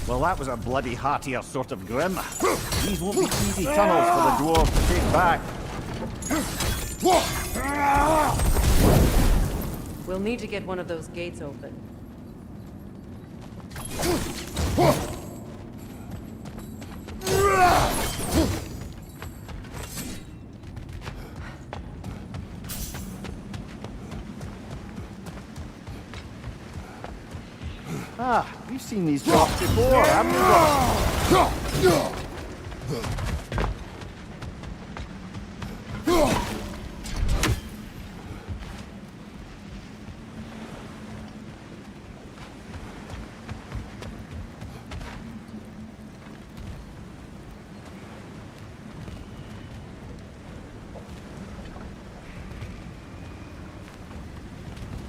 Well, that was a bloody heartier sort of grim. These won't be easy tunnels for the dwarves to take back. We'll need to get one of those gates open. Ah, we've seen these drops before, haven't we, Robert?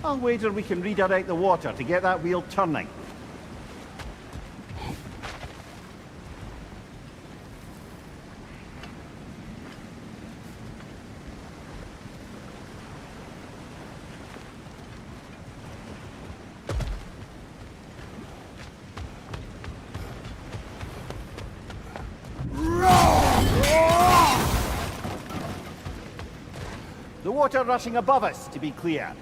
I'll wager we can redirect the water to get that wheel turning. The water rushing above us, to be clear.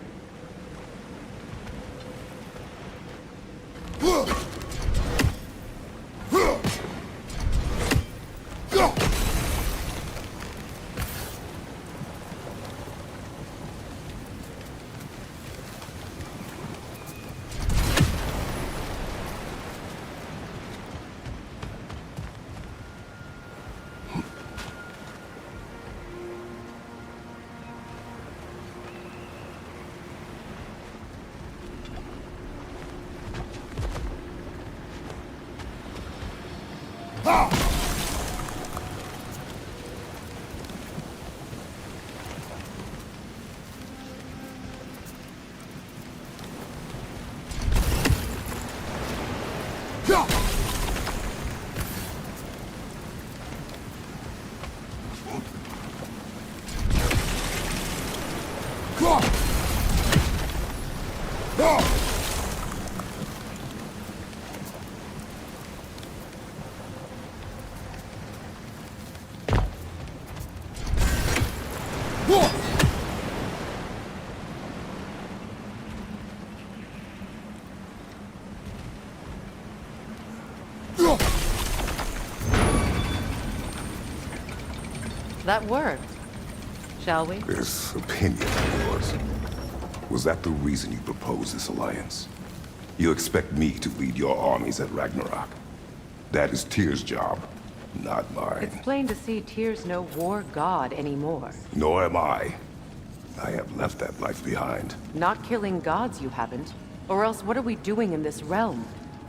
That worked. Shall we? This opinion of yours, was that the reason you proposed this alliance? You expect me to lead your armies at Ragnarok? That is Tyr's job, not mine. It's plain to see Tyr's no war god anymore. Nor am I. I have left that life behind. Not killing gods, you haven't. Or else what are we doing in this realm?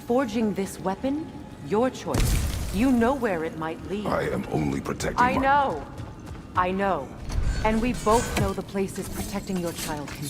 Forging this weapon? Your choice. You know where it might lead. I am only protecting I know. I know. And we both know the places protecting your child can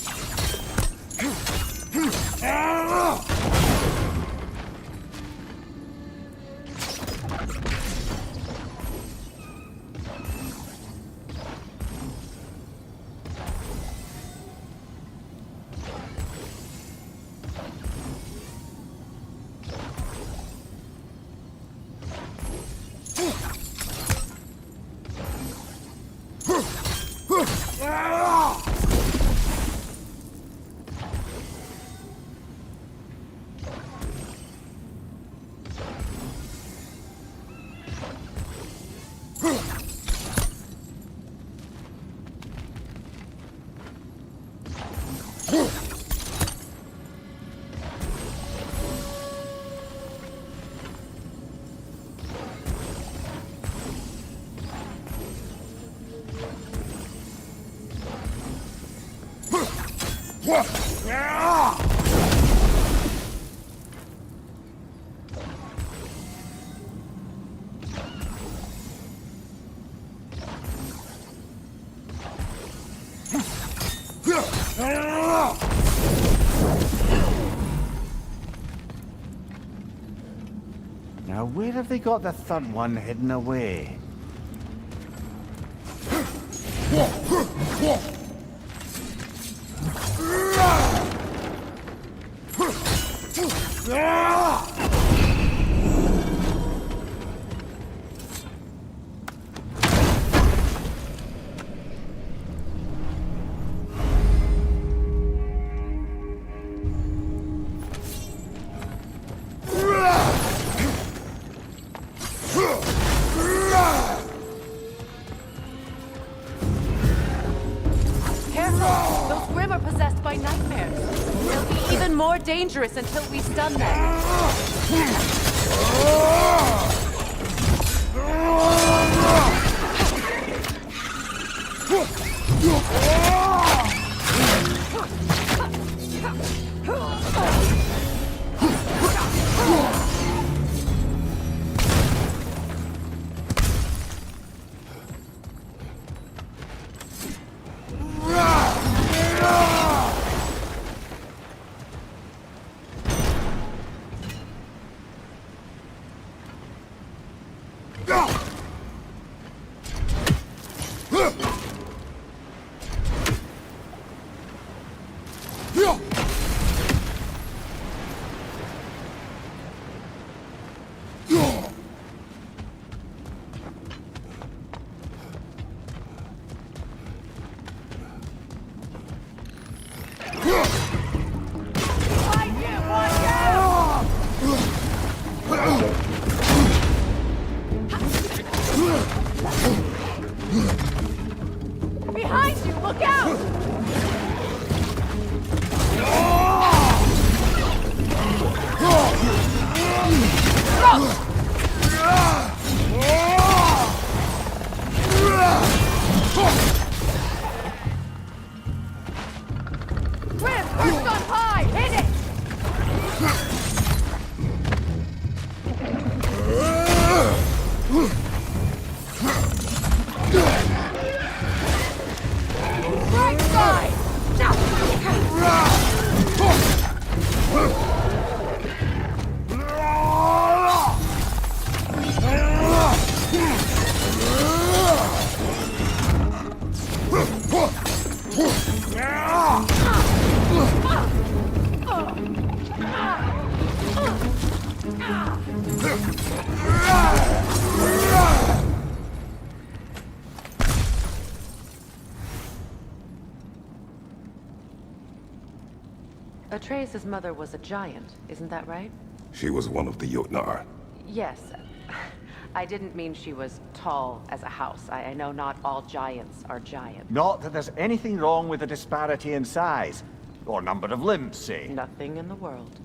Now, where have they got the third one hidden away? Dangerous until we stun them. Behind you! Look out! Grim, first on high! Hit it! Right side! Atreus' mother was a giant, isn't that right? She was one of the Jotnar. Yes. I didn't mean she was tall as a house. I know not all giants are giant. Not that there's anything wrong with the disparity in size. Or number of limbs, say. Nothing in the world.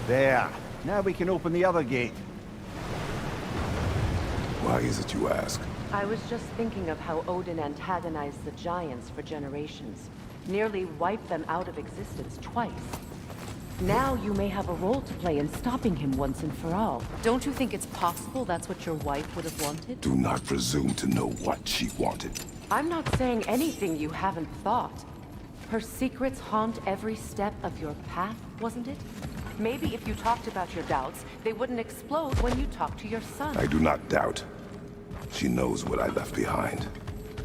There. Now we can open the other gate. Why is it you ask? I was just thinking of how Odin antagonized the giants for generations. Nearly wiped them out of existence twice. Now you may have a role to play in stopping him once and for all. Don't you think it's possible that's what your wife would have wanted? Do not presume to know what she wanted. I'm not saying anything you haven't thought. Her secrets haunt every step of your path, wasn't it? Maybe if you talked about your doubts, they wouldn't explode when you talked to your son. I do not doubt. She knows what I left behind.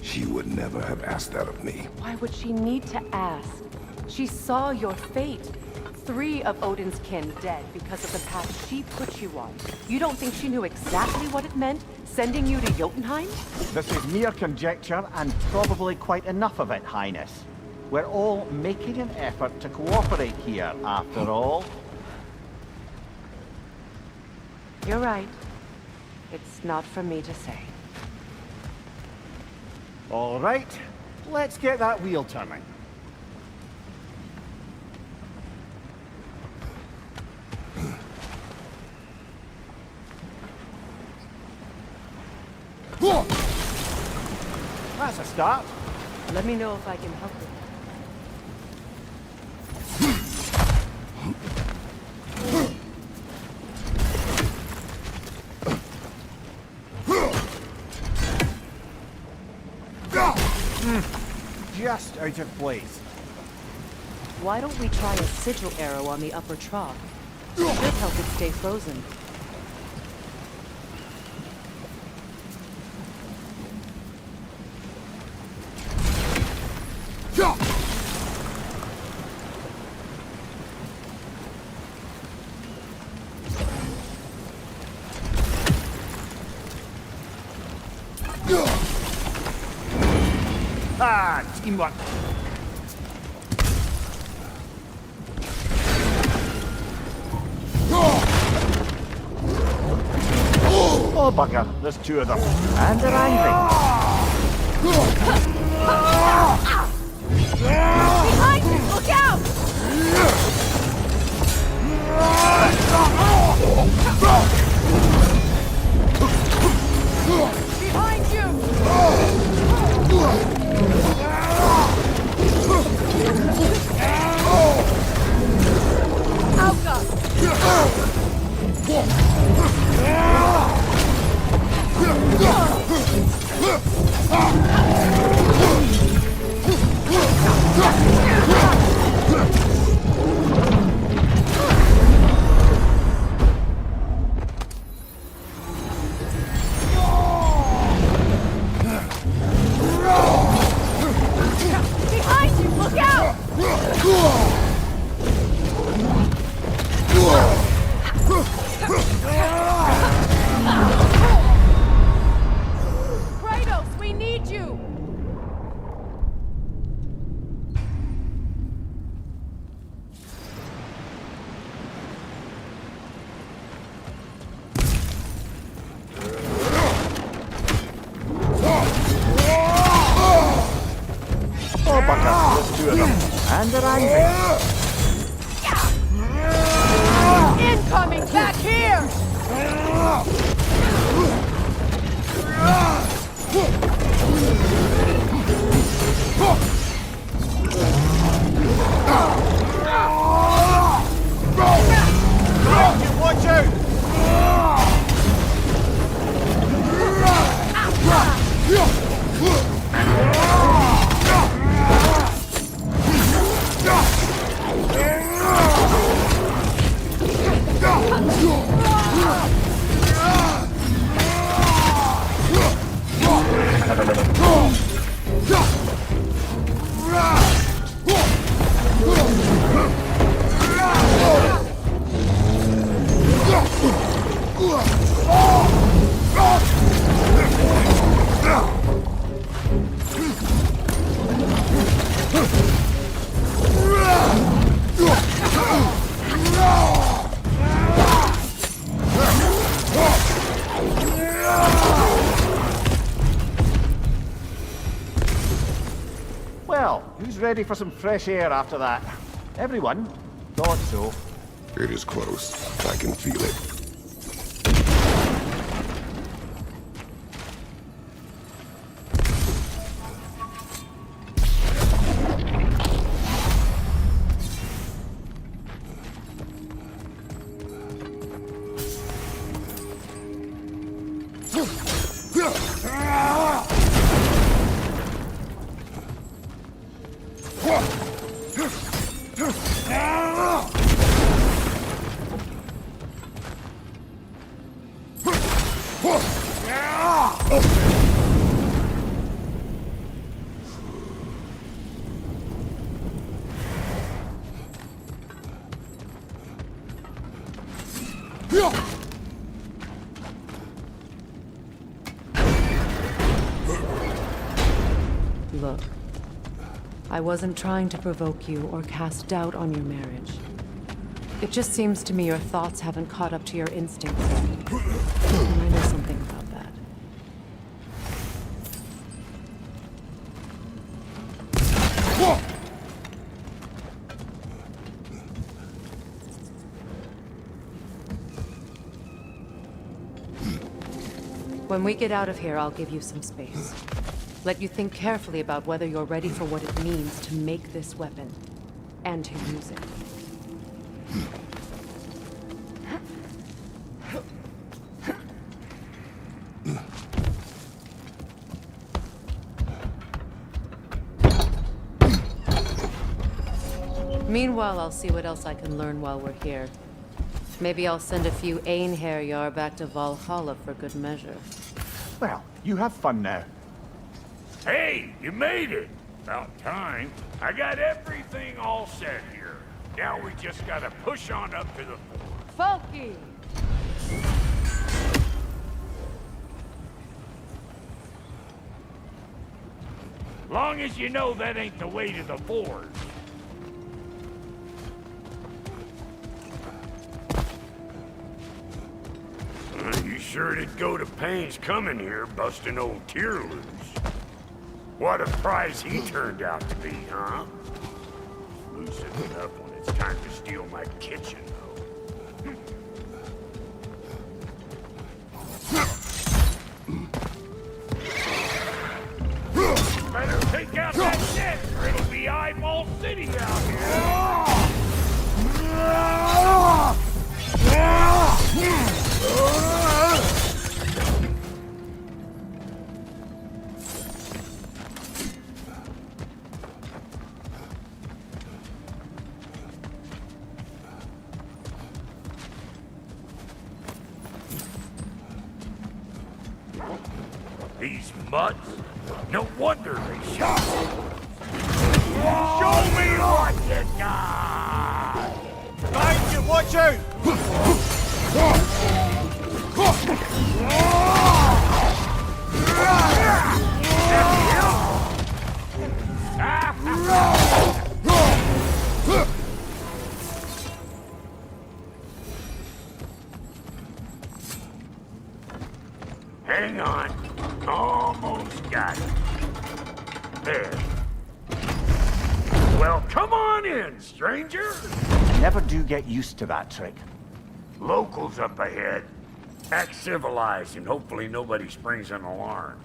She would never have asked that of me. Why would she need to ask? She saw your fate. 3 of Odin's kin dead because of the path she put you on. You don't think she knew exactly what it meant, sending you to Jotunheim? This is mere conjecture, and probably quite enough of it, Highness. We're all making an effort to cooperate here, after all. You're right. It's not for me to say. All right, let's get that wheel turning. That's a start. Let me know if I can help with that. Just out of place. Why don't we try a sigil arrow on the upper trough? Should help it stay frozen. Ah, teamwork. Oh, bugger. There's 2 of them. And they're angry. Behind you! Look out! Behind you! Alka! Behind you! Look out! Kratos, we need you! Oh, bugger. There's 2 of them. And they're angry. Incoming! Back here! Watch out! Well, who's ready for some fresh air after that? Everyone? Thought so. It is close. I can feel it. Look, I wasn't trying to provoke you or cast doubt on your marriage. It just seems to me your thoughts haven't caught up to your instincts yet. And I know something about that. When we get out of here, I'll give you some space. Let you think carefully about whether you're ready for what it means to make this weapon, and to use it. Meanwhile, I'll see what else I can learn while we're here. Maybe I'll send a few Einherjar back to Valhalla for good measure. Well, you have fun now. Hey, you made it! About time. I got everything all set here. Now we just gotta push on up to the fort. Folky! Long as you know that ain't the way to the forge. You sure did go to pains coming here, busting old Tyr loose. What a prize he turned out to be, huh? Loosen it up when it's time to steal my kitchen, though. Better take out that net, or it'll be Eyeball City out here. These mutts? No wonder they shot. Show me what you got! Thank you, watch out! Hang on. Almost got it. There. Well, come on in, stranger. I never do get used to that trick. Locals up ahead. Act civilized and hopefully nobody springs an alarm.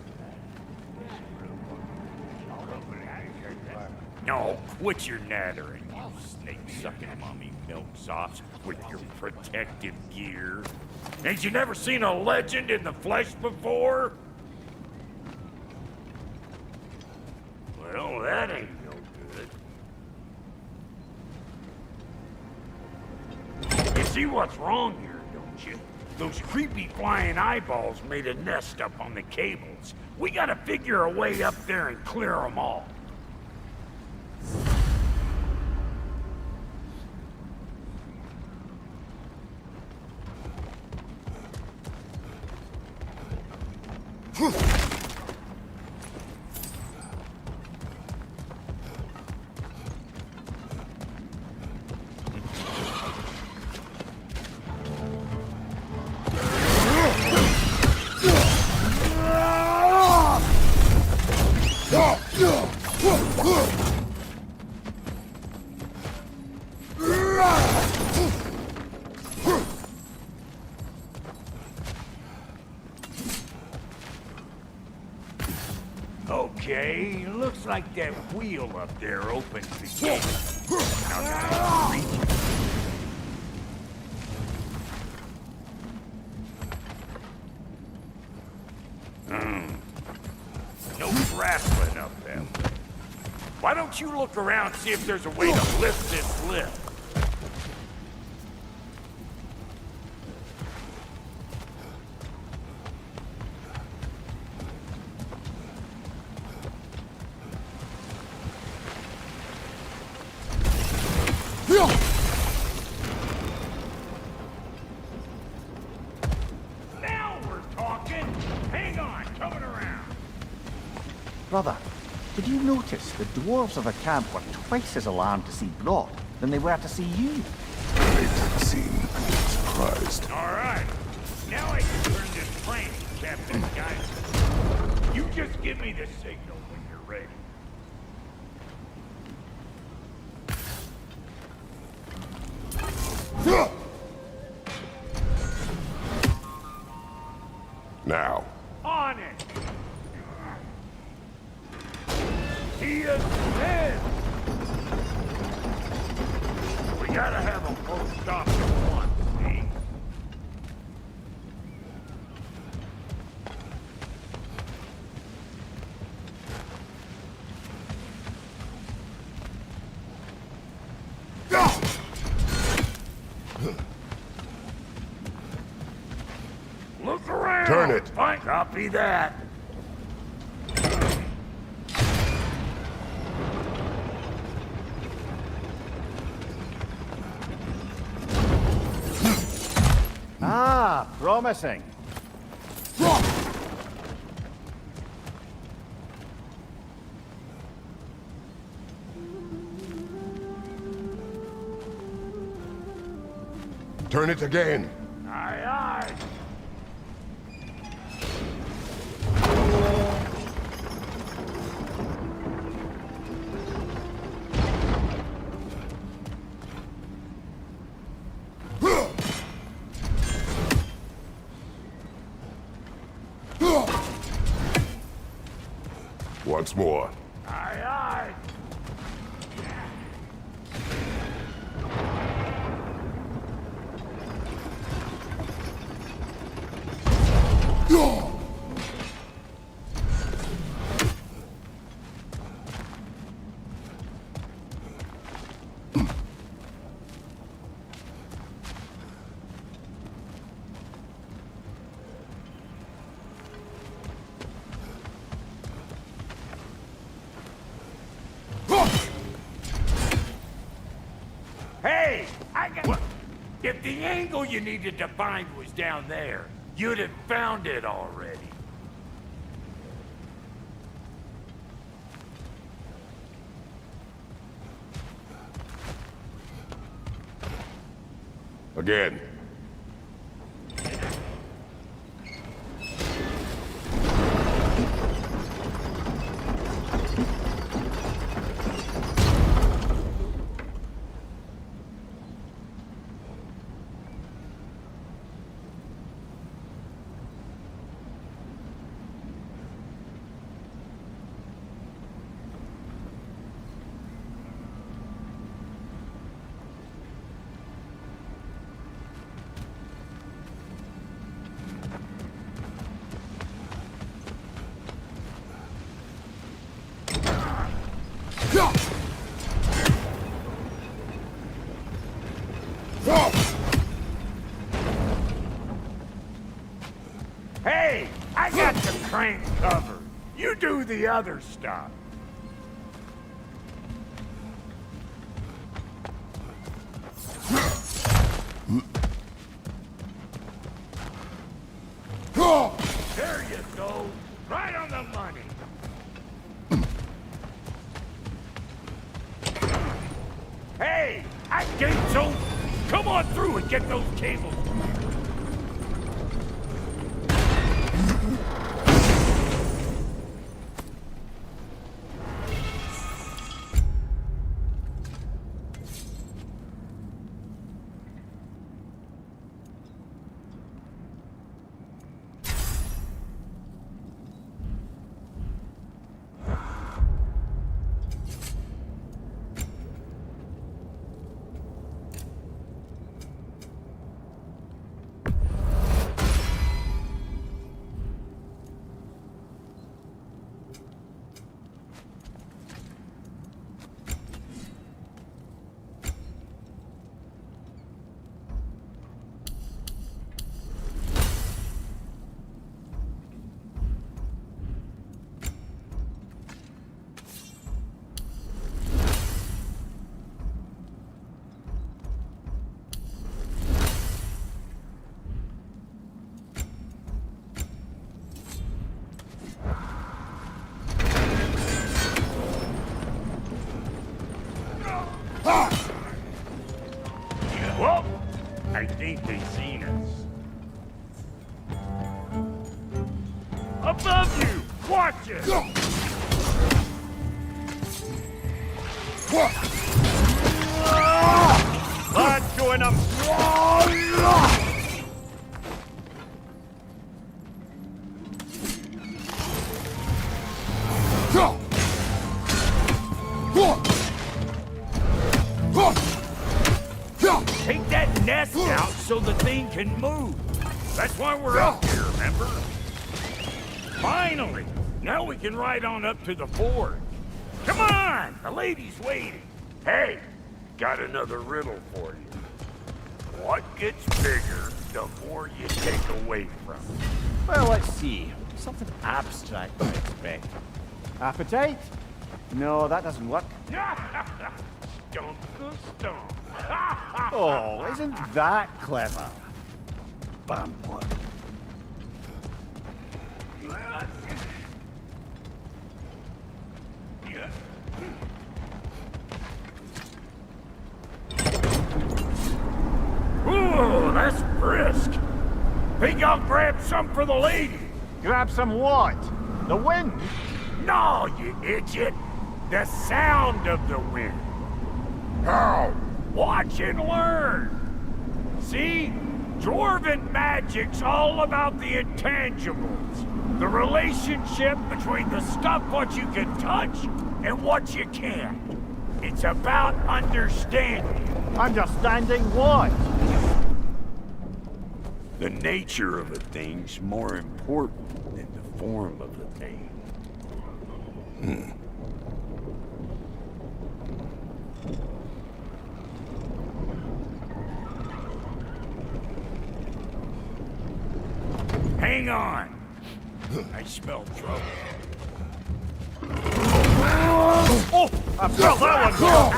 No, quit your nattering, you snake-sucking mummy milksops with your protective gear. Ain't you never seen a legend in the flesh before? Well, that ain't no good. You see what's wrong here, don't you? Those creepy flying eyeballs made a nest up on the cables. We gotta figure a way up there and clear them all. Okay, looks like that wheel up there opens the gate. Now gotta reach it. No grappling up there. Why don't you look around, see if there's a way to lift this lift? Brother, did you notice the dwarves of the camp were twice as alarmed to see Brock than they were to see you? They didn't seem surprised. All right. Now I can turn this plane, Captain Guy. You just give me the signal when you're ready. Now. On it! He is dead! We gotta have them both stop at once, see? Look around! Turn it! Fine, copy that. Ah, promising. Turn it again. Aye, aye. Once more. Aye, aye. Hey, I got... What? If the angle you needed to find was down there, you'd have found it already. Again. Hey, I got the crank covered. You do the other stuff. There you go. Right on the money. Hey, I gates open. Come on through and get those cables. Above you! Watch it! Lads, join them! Take that nest out so the thing can move. That's why we're up here, remember? Finally! Now we can ride on up to the forge. Come on! The lady's waiting. Hey, got another riddle for you. What gets bigger the more you take away from it? Well, let's see. Something abstract, I expect. Appetite? No, that doesn't work. Stomp the stomp. Oh, isn't that clever? Bam, what? Ooh, that's brisk. Think I'll grab some for the lady. Grab some what? The wind? No, you idiot. The sound of the wind. How? Watch and learn. See? Dwarven magic's all about the intangibles. The relationship between the stuff what you can touch and what you can't. It's about understanding. Understanding what? The nature of a thing's more important than the form of a thing. Hang on. I smell trouble. Oh! I felt that one!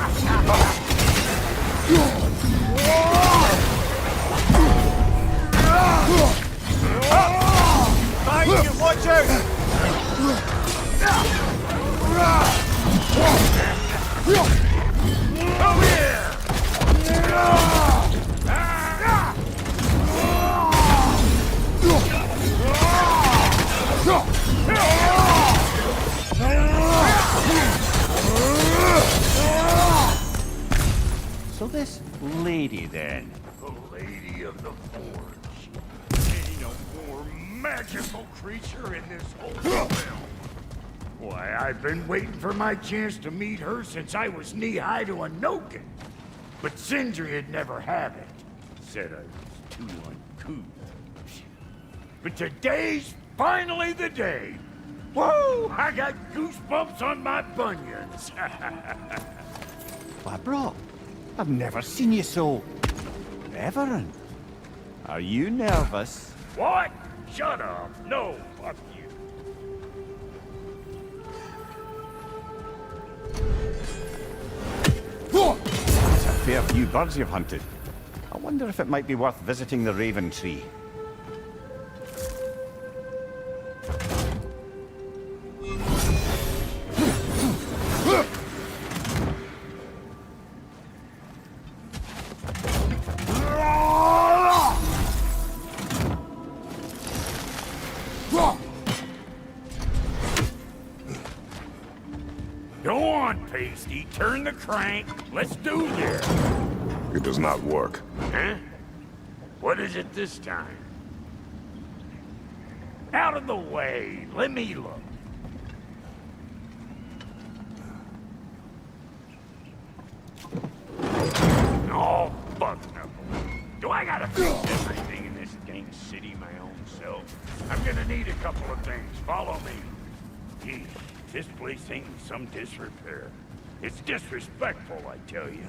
Thank you, watch out! Come here! So this lady then? The Lady of the Forge. Ain't no more magical creature in this whole realm. Why, I've been waiting for my chance to meet her since I was knee-high to a Noken. But Sindri had never had it. Said I was too uncouth. But today's finally the day. Whoa! I got goosebumps on my bunions. Why, bro, I've never seen you so reverent. Are you nervous? What? Shut up. No, fuck you. That's a fair few birds you've hunted. I wonder if it might be worth visiting the Raven Tree. Go on, Pasty. Turn the crank. Let's do this. It does not work. Huh? What is it this time? Out of the way. Let me look. Oh, fuck no. Do I gotta fix everything in this dang city my own self? I'm gonna need a couple of things. Follow me. Geez, this place ain't in some disrepair. It's disrespectful, I tell you.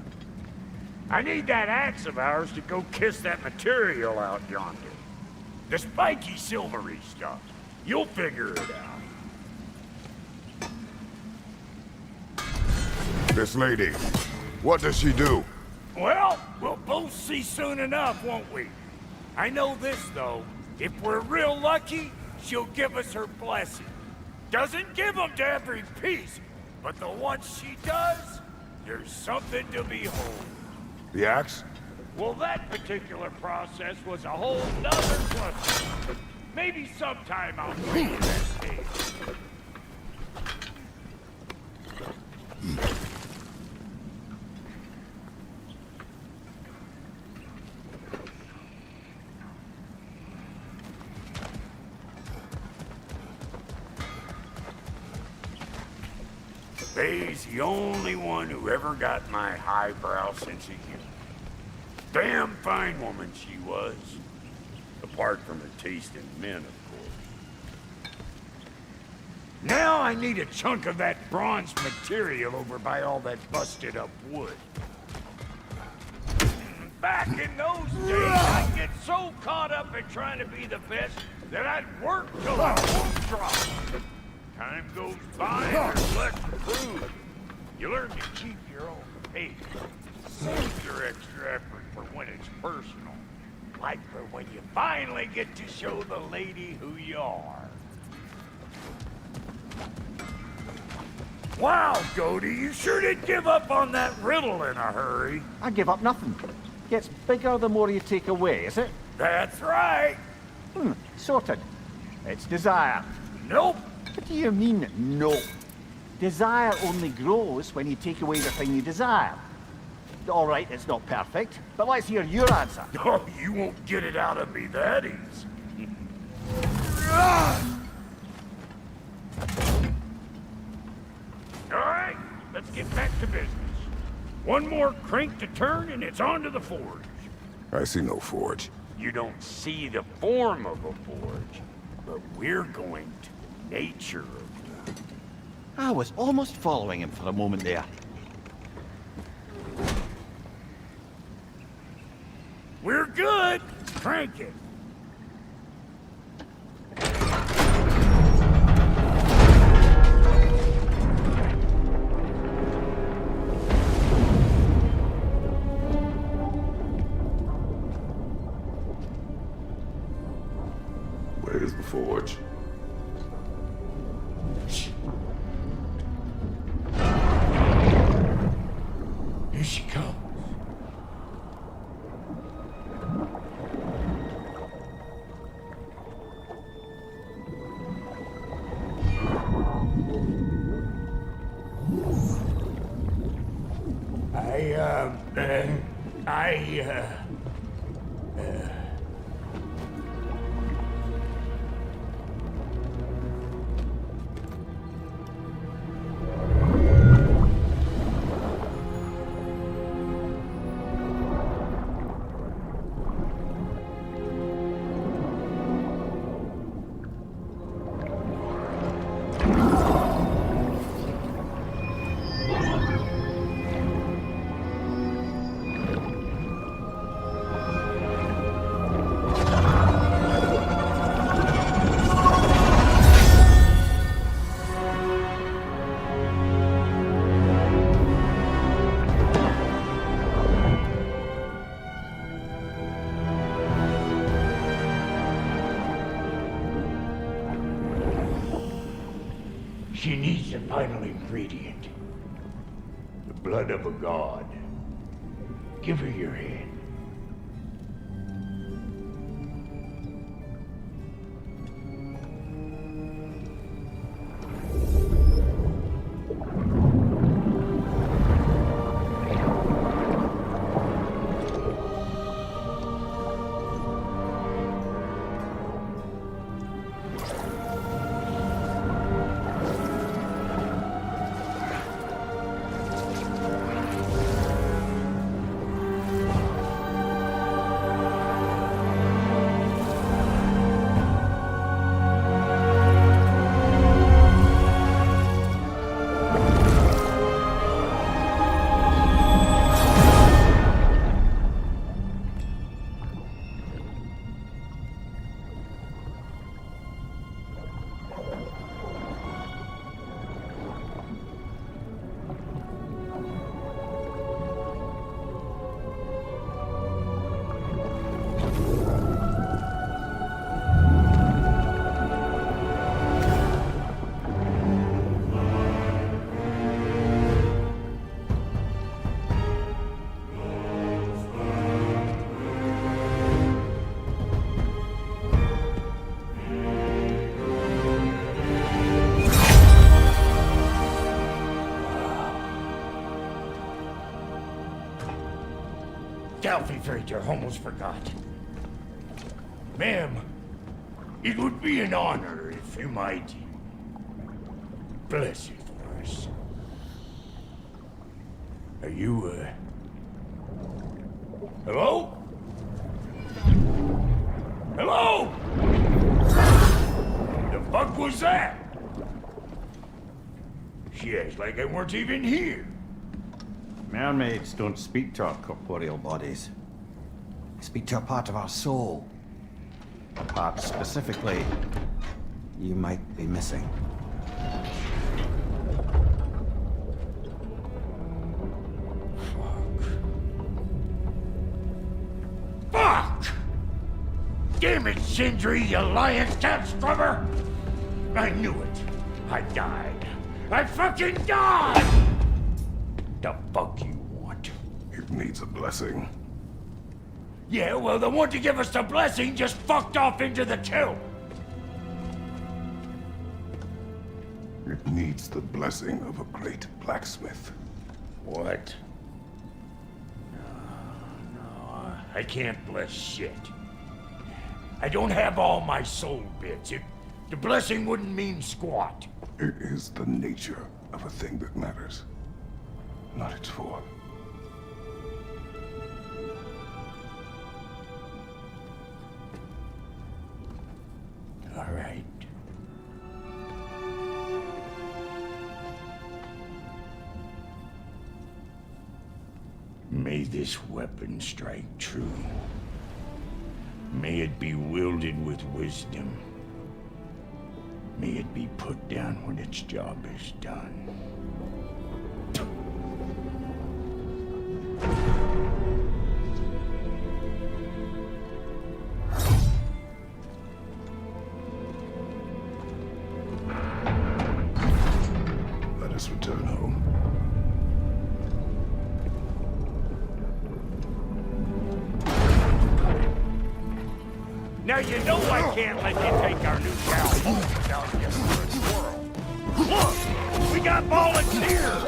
I need that axe of ours to go kiss that material out yonder. The spiky silvery stuff. You'll figure it out. This lady, what does she do? Well, we'll both see soon enough, won't we? I know this, though. If we're real lucky, she'll give us her blessing. Doesn't give them to every piece, but the ones she does, there's something to behold. The axe? Well, that particular process was a whole nother question. Maybe sometime I'll bring you that tale. Faye's the only one who ever got my highbrow sense of humor. Damn fine woman she was. Apart from her taste in men, of course. Now I need a chunk of that bronze material over by all that busted up wood. Back in those days, I'd get so caught up in trying to be the best that I'd work till I won't drop. Time goes by and there's less to prove. You learn to keep your own pace. Save your extra effort for when it's personal. Like for when you finally get to show the lady who you are. Wow, Cody, you sure did give up on that riddle in a hurry. I give up nothing. Gets bigger the more you take away, is it? That's right. Sorted. It's desire. Nope. What do you mean, no? Desire only grows when you take away the thing you desire. All right, it's not perfect, but let's hear your answer. Oh, you won't get it out of me that easy. All right, let's get back to business. One more crank to turn and it's on to the forge. I see no forge. You don't see the form of a forge, but we're going to the nature of it. I was almost following him for a moment there. We're good. Crank it. Where's the forge? Here she comes. She needs the final ingredient. The blood of a god. Give her your hand. Alfie Fraser, almost forgot. Ma'am, it would be an honor if you might bless it for us. Are you, hello? Hello? The fuck was that? She acts like I weren't even here. Mermaids don't speak to our corporeal bodies. They speak to a part of our soul. A part specifically you might be missing. Fuck! Damn it, Sindri, you lying cat scrubber! I knew it. I died. I fucking died! The fuck you want? It needs a blessing. Yeah, well, the one to give us the blessing just fucked off into the tomb. It needs the blessing of a great blacksmith. What? No, I can't bless shit. I don't have all my soul bits. The blessing wouldn't mean squat. It is the nature of a thing that matters, not its form. All right. May this weapon strike true. May it be wielded with wisdom. May it be put down when its job is done. Let us return home. Now you know I can't let you take our new gal home without giving her a twirl. Look! We got volunteers!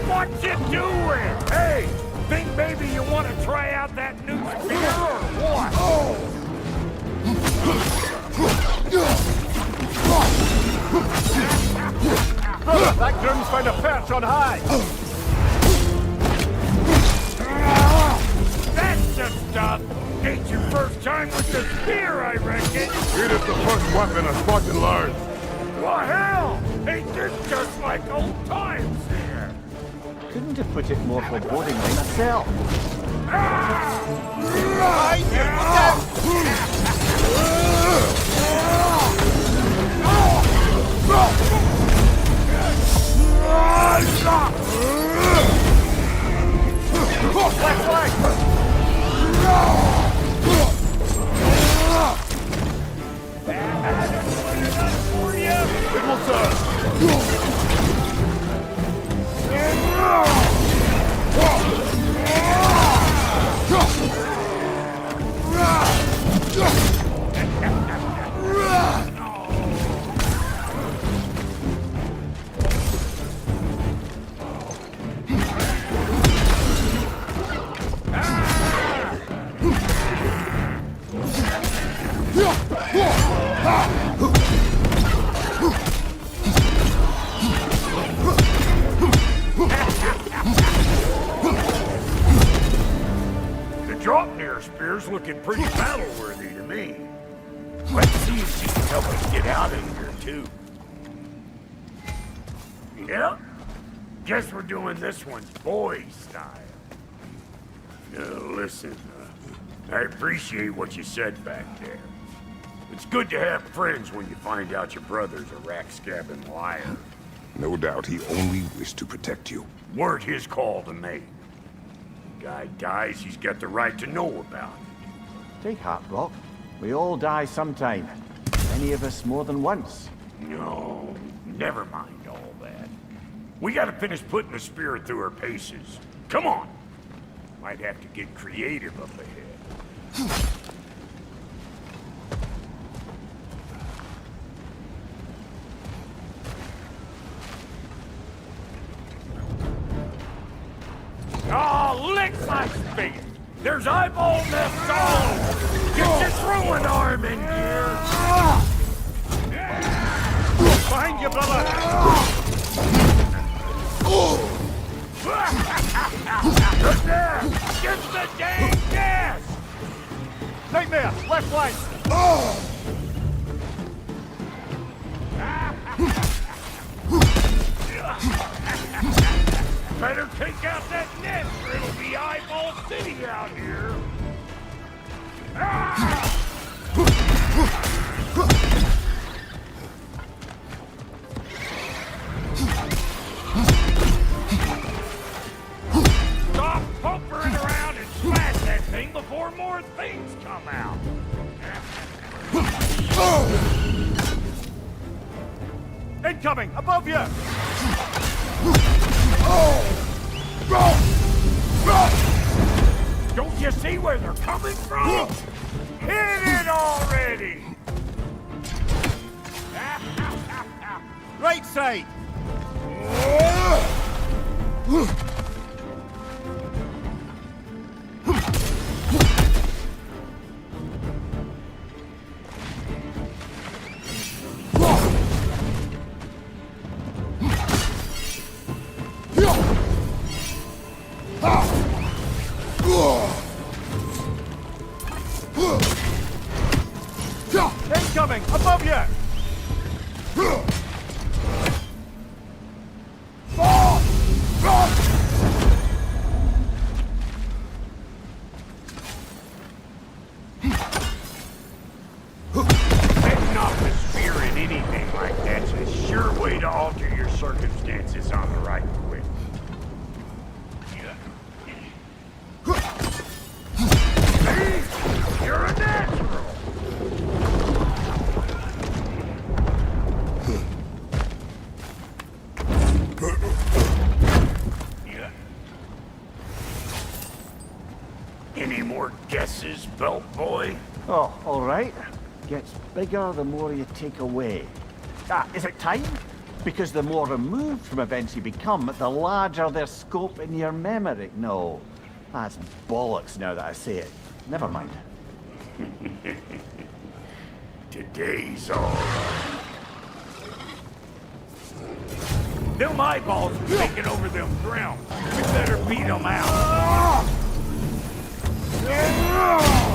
What's it doing? Hey! Think maybe you want to try out that new spear or what? Brother, that groom's found a perch on high! That's the stuff! Ain't your first time with the spear, I reckon! It is the first weapon a Spartan learns. Well, hell! Ain't this just like old times here? Couldn't have put it more forebodingly myself. Left flank! It will serve! Looking pretty battle-worthy to me. Let's see if she can help us get out of here, too. Yep. Guess we're doing this one boy style. Now, listen, I appreciate what you said back there. It's good to have friends when you find out your brother's a rack-scabbing liar. No doubt he only wished to protect you. Weren't his call to make. Guy dies, he's got the right to know about it. Take heart, Rock. We all die sometime. Many of us more than once. No, never mind all that. We gotta finish putting the spirit through her paces. Come on! Might have to get creative up ahead. face! There's eyeball nests all over! Get your throwing arm in gear! Behind you, brother! Look there! Get the dang gas! Nightmare! Left flank! Better take out that nest or it'll be eyeball city out here! Stop pumpering around and smash that thing before more things come out! Incoming! Above you! Don't you see where they're coming from? Hit it already! Right side! Incoming! Above you! Setting off the spear in anything like that's a sure way to alter your circumstances on the right quick. See? You're a natural! Any more guesses, belt boy? Oh, all right. Gets bigger the more you take away. Ah, is it time? Because the more removed from events you become, the larger their scope in your memory. No, that's bollocks now that I say it. Never mind. Today's all right. Them eyeballs are taking over them grounds. We better beat them out.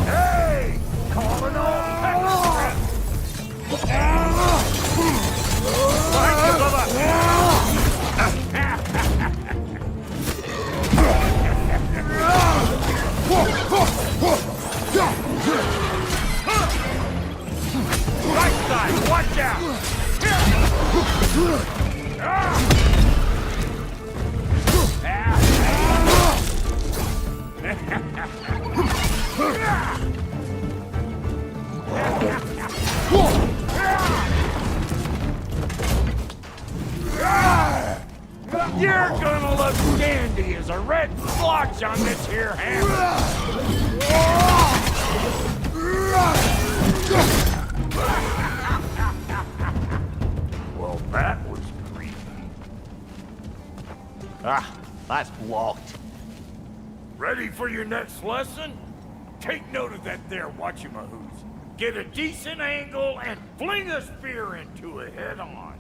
Hey! Calling all pepper right side, watch out! You're gonna look dandy as a red splotch on this here hammer. Well, that was creepy. Ah, that's blocked. Ready for your next lesson? Take note of that there whatchamahoos. Get a decent angle and fling a spear into it head-on.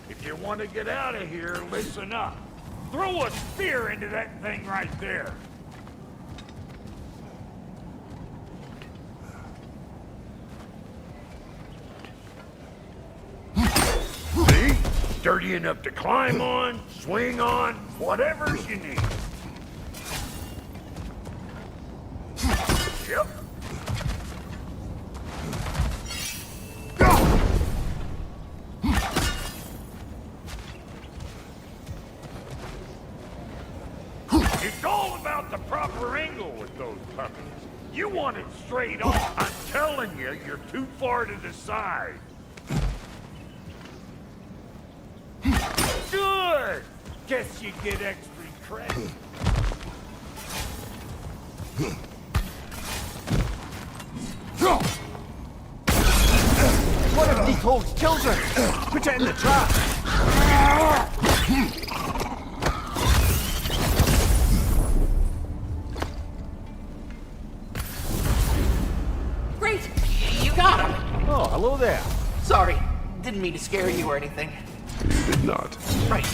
If you want to get out of here, listen up. Throw a spear into that thing right there. See? Sturdy enough to climb on, swing on, whatever you need. Yep. It's all about the proper angle with those puppies. You want it straight on. I'm telling you, you're too far to the side. Good! Guess you get extra credit. one of Nicole's children! Put it in the trap! Great! You got him! Oh, hello there. Sorry, didn't mean to scare you or anything. You did not. Right.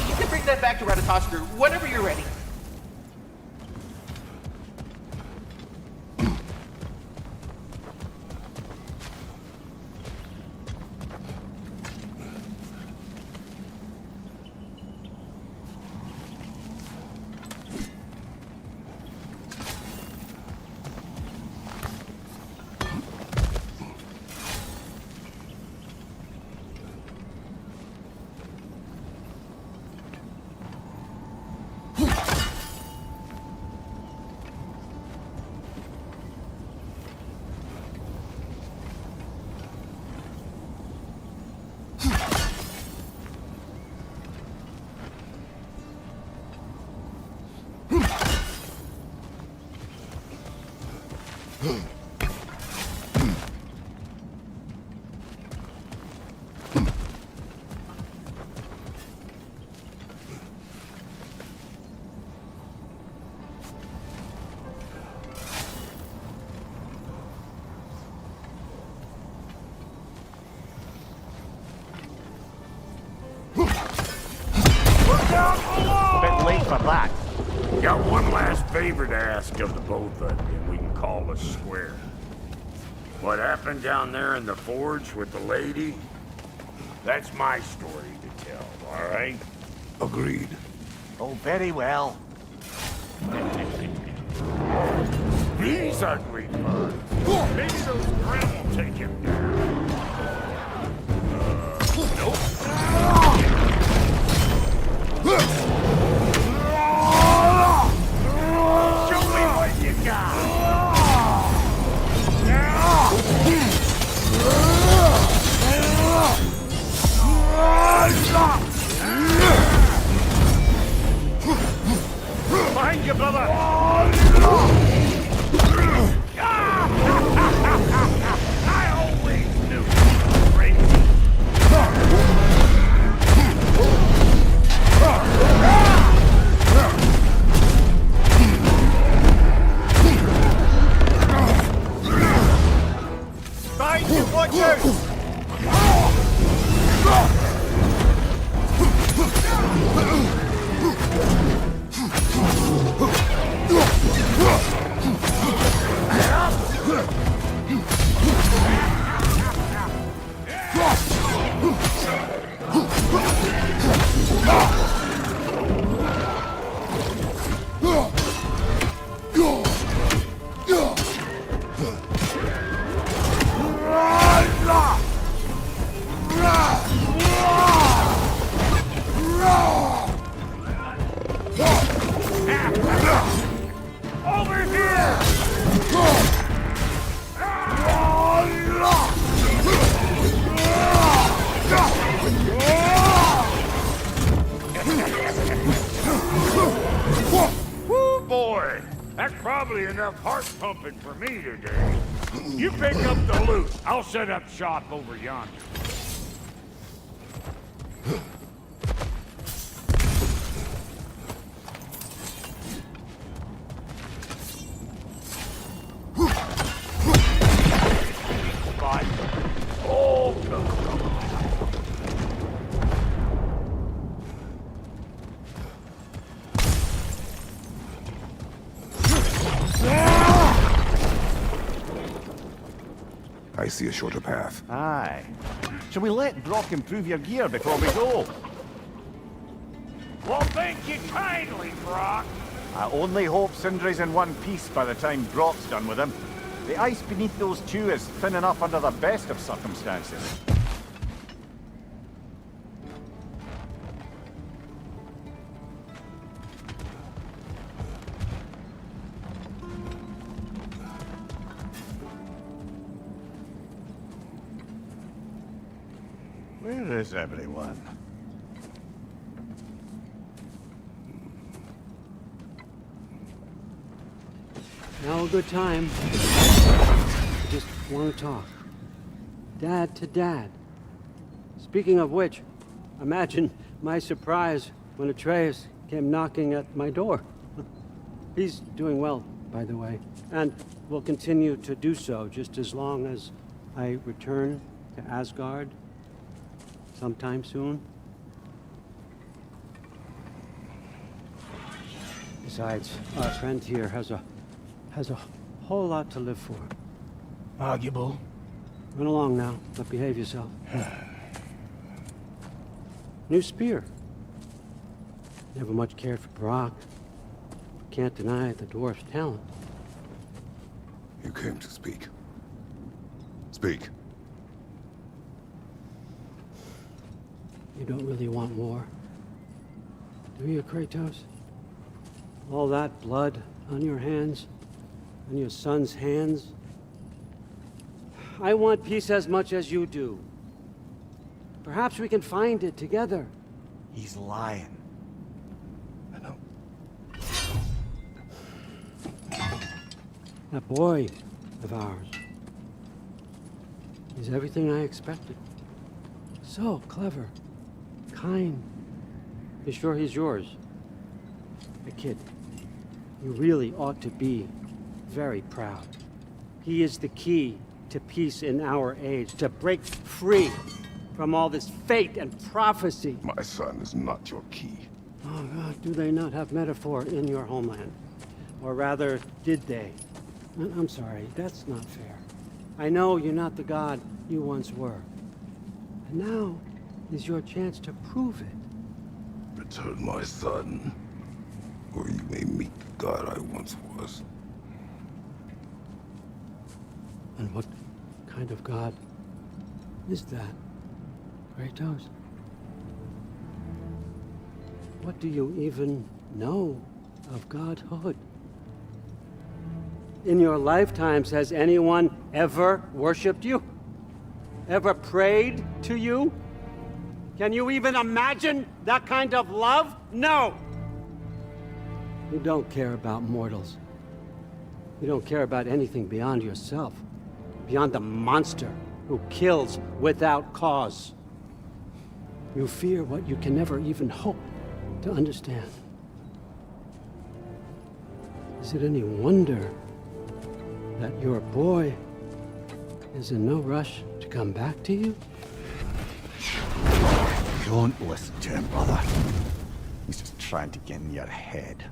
You can bring that back to Ratatoskr whenever you're ready. Bit late for that. Got one last favor to ask of the both of you, and we can call us square. What happened down there in the forge with the lady? That's my story to tell, all right? Agreed. Oh, very well. These ugly bugs. Maybe those grim will take him down. Nope. Show me what you got. Behind you, brother. I always knew you were crazy. Behind you, watch out! Over here! Woo, boy! That's probably enough heart pumping for me today. You pick up the loot. I'll set up shop over yonder. Oh, no. I see a shorter path. Aye. Shall we let Brock improve your gear before we go? Well, thank you kindly, Brock. I only hope Sindri's in one piece by the time Brock's done with him. The ice beneath those two is thin enough under the best of circumstances. Where is everyone? Now a good time. I just want to talk. Dad to Dad. Speaking of which, imagine my surprise when Atreus came knocking at my door. He's doing well, by the way, and will continue to do so just as long as I return to Asgard sometime soon. Besides, our friend here has a whole lot to live for. Arguable. Run along now, but behave yourself. New spear. Never much cared for Brock. Can't deny the dwarf's talent. You came to speak. Speak. You don't really want war, do you, Kratos? All that blood on your hands, on your son's hands. I want peace as much as you do. Perhaps we can find it together. He's lying. I know. That boy of ours is everything I expected. So clever, kind. You sure he's yours? A kid. You really ought to be very proud. He is the key to peace in our age, to break free from all this fate and prophecy. My son is not your key. Oh God, do they not have metaphor in your homeland? Or rather, did they? I'm sorry, that's not fair. I know you're not the god you once were. And now is your chance to prove it. Return my son, or you may meet the god I once was. And what kind of god is that, Kratos? What do you even know of godhood? In your lifetimes, has anyone ever worshipped you? Ever prayed to you? Can you even imagine that kind of love? No! You don't care about mortals. You don't care about anything beyond yourself. Beyond the monster who kills without cause. You fear what you can never even hope to understand. Is it any wonder that your boy is in no rush to come back to you? Don't listen to him, brother. He's just trying to get in your head.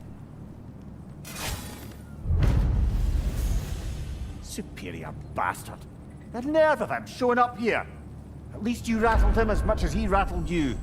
Superior bastard. The nerve of him showing up here. At least you rattled him as much as he rattled you.